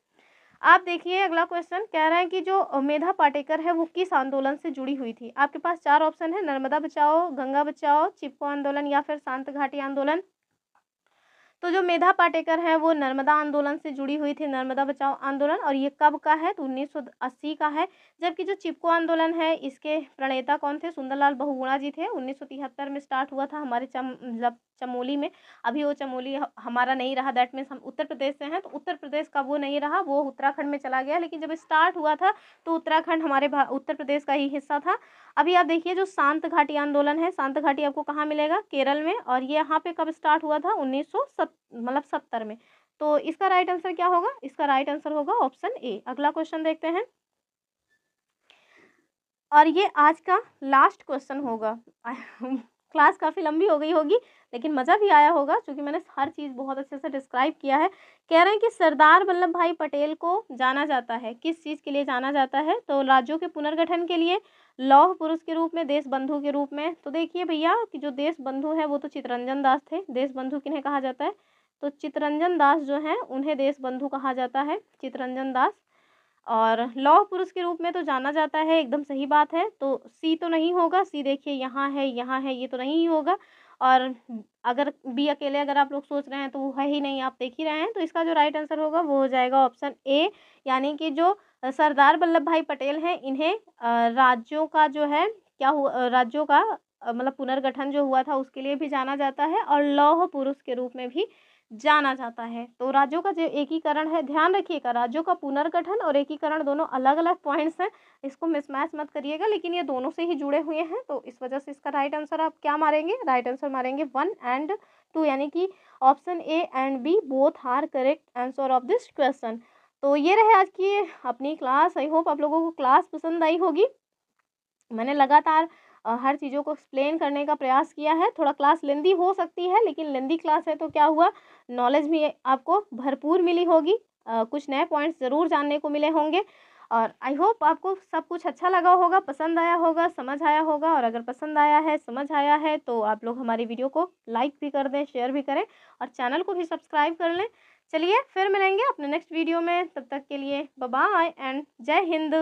आप देखिए अगला क्वेश्चन कह रहा है कि जो मेधा पाटेकर है वो किस आंदोलन से जुड़ी हुई थी? आपके पास 4 ऑप्शन है, नर्मदा बचाओ, गंगा बचाओ, चिपको आंदोलन या फिर शांत घाटी आंदोलन। तो जो मेधा पाटेकर है वो नर्मदा आंदोलन से जुड़ी हुई थी, नर्मदा बचाओ आंदोलन। और ये कब का है? तो 1980 का है। जबकि जो चिपको आंदोलन है इसके प्रणेता कौन थे? सुंदरलाल बहुगुणा जी थे। 1973 में स्टार्ट हुआ था हमारे चमोली में। अभी वो चमोली हमारा नहीं रहा, दैट मीन्स हम उत्तर प्रदेश से हैं, तो उत्तर प्रदेश का वो नहीं रहा, वो उत्तराखंड में चला गया। लेकिन जब स्टार्ट हुआ था तो उत्तराखंड हमारे उत्तर प्रदेश का ही हिस्सा था। अभी आप देखिए जो शांत घाटी आंदोलन है, शांत घाटी आपको कहाँ मिलेगा? केरल में। और ये यहाँ पे कब स्टार्ट हुआ था? 1970 में। तो इसका राइट आंसर क्या होगा? इसका राइट आंसर होगा ऑप्शन ए। अगला क्वेश्चन देखते हैं और ये आज का लास्ट क्वेश्चन होगा। क्लास काफ़ी लंबी हो गई होगी लेकिन मज़ा भी आया होगा क्योंकि मैंने हर चीज़ बहुत अच्छे से डिस्क्राइब किया है। कह रहे हैं कि सरदार वल्लभ भाई पटेल को जाना जाता है, किस चीज़ के लिए जाना जाता है? तो राज्यों के पुनर्गठन के लिए, लौह पुरुष के रूप में, देश बंधु के रूप में। तो देखिए भैया कि जो देश बंधु है वो तो चित्तरंजन दास थे। देश बंधु किन्हें कहा जाता है? तो चित्तरंजन दास जो हैं उन्हें देश बंधु कहा जाता है, चित्तरंजन दास। और लौह पुरुष के रूप में तो जाना जाता है, एकदम सही बात है। तो सी तो नहीं होगा, सी देखिए यहाँ है, ये तो नहीं ही होगा। और अगर बी अकेले अगर आप लोग सोच रहे हैं तो वो है ही नहीं, आप देख ही रहे हैं। तो इसका जो राइट आंसर होगा वो हो जाएगा ऑप्शन ए, यानी कि जो सरदार वल्लभ भाई पटेल हैं इन्हें राज्यों का जो है क्या हुआ, राज्यों का मतलब पुनर्गठन जो हुआ था उसके लिए भी जाना जाता है और लौह पुरुष के रूप में भी जाना जाता है। तो राज्यों का जो एकीकरण है, ध्यान रखिएगा, राज्यों का पुनर्गठन और एकीकरण दोनों अलग अलग पॉइंट्स हैं, इसको मिसमैच मत करिएगा, लेकिन ये दोनों से ही जुड़े हुए हैं। तो इस वजह से इसका राइट आंसर आप क्या मारेंगे? राइट आंसर मारेंगे 1 एंड 2, यानी कि option A and B both are correct answer of this question. तो ये रहे आज की अपनी क्लास। आई होप आप लोगों को क्लास पसंद आई होगी। मैंने लगातार हर चीज़ों को एक्सप्लेन करने का प्रयास किया है। थोड़ा क्लास लेंदी हो सकती है लेकिन लेंदी क्लास है तो क्या हुआ, नॉलेज भी आपको भरपूर मिली होगी, कुछ नए पॉइंट्स ज़रूर जानने को मिले होंगे। और आई होप आपको सब कुछ अच्छा लगा होगा, पसंद आया होगा, समझ आया होगा। और अगर पसंद आया है, समझ आया है तो आप लोग हमारी वीडियो को लाइक भी कर दें, शेयर भी करें और चैनल को भी सब्सक्राइब कर लें। चलिए फिर मिलेंगे अपने नेक्स्ट वीडियो में, तब तक के लिए बाय बाय एंड जय हिंद।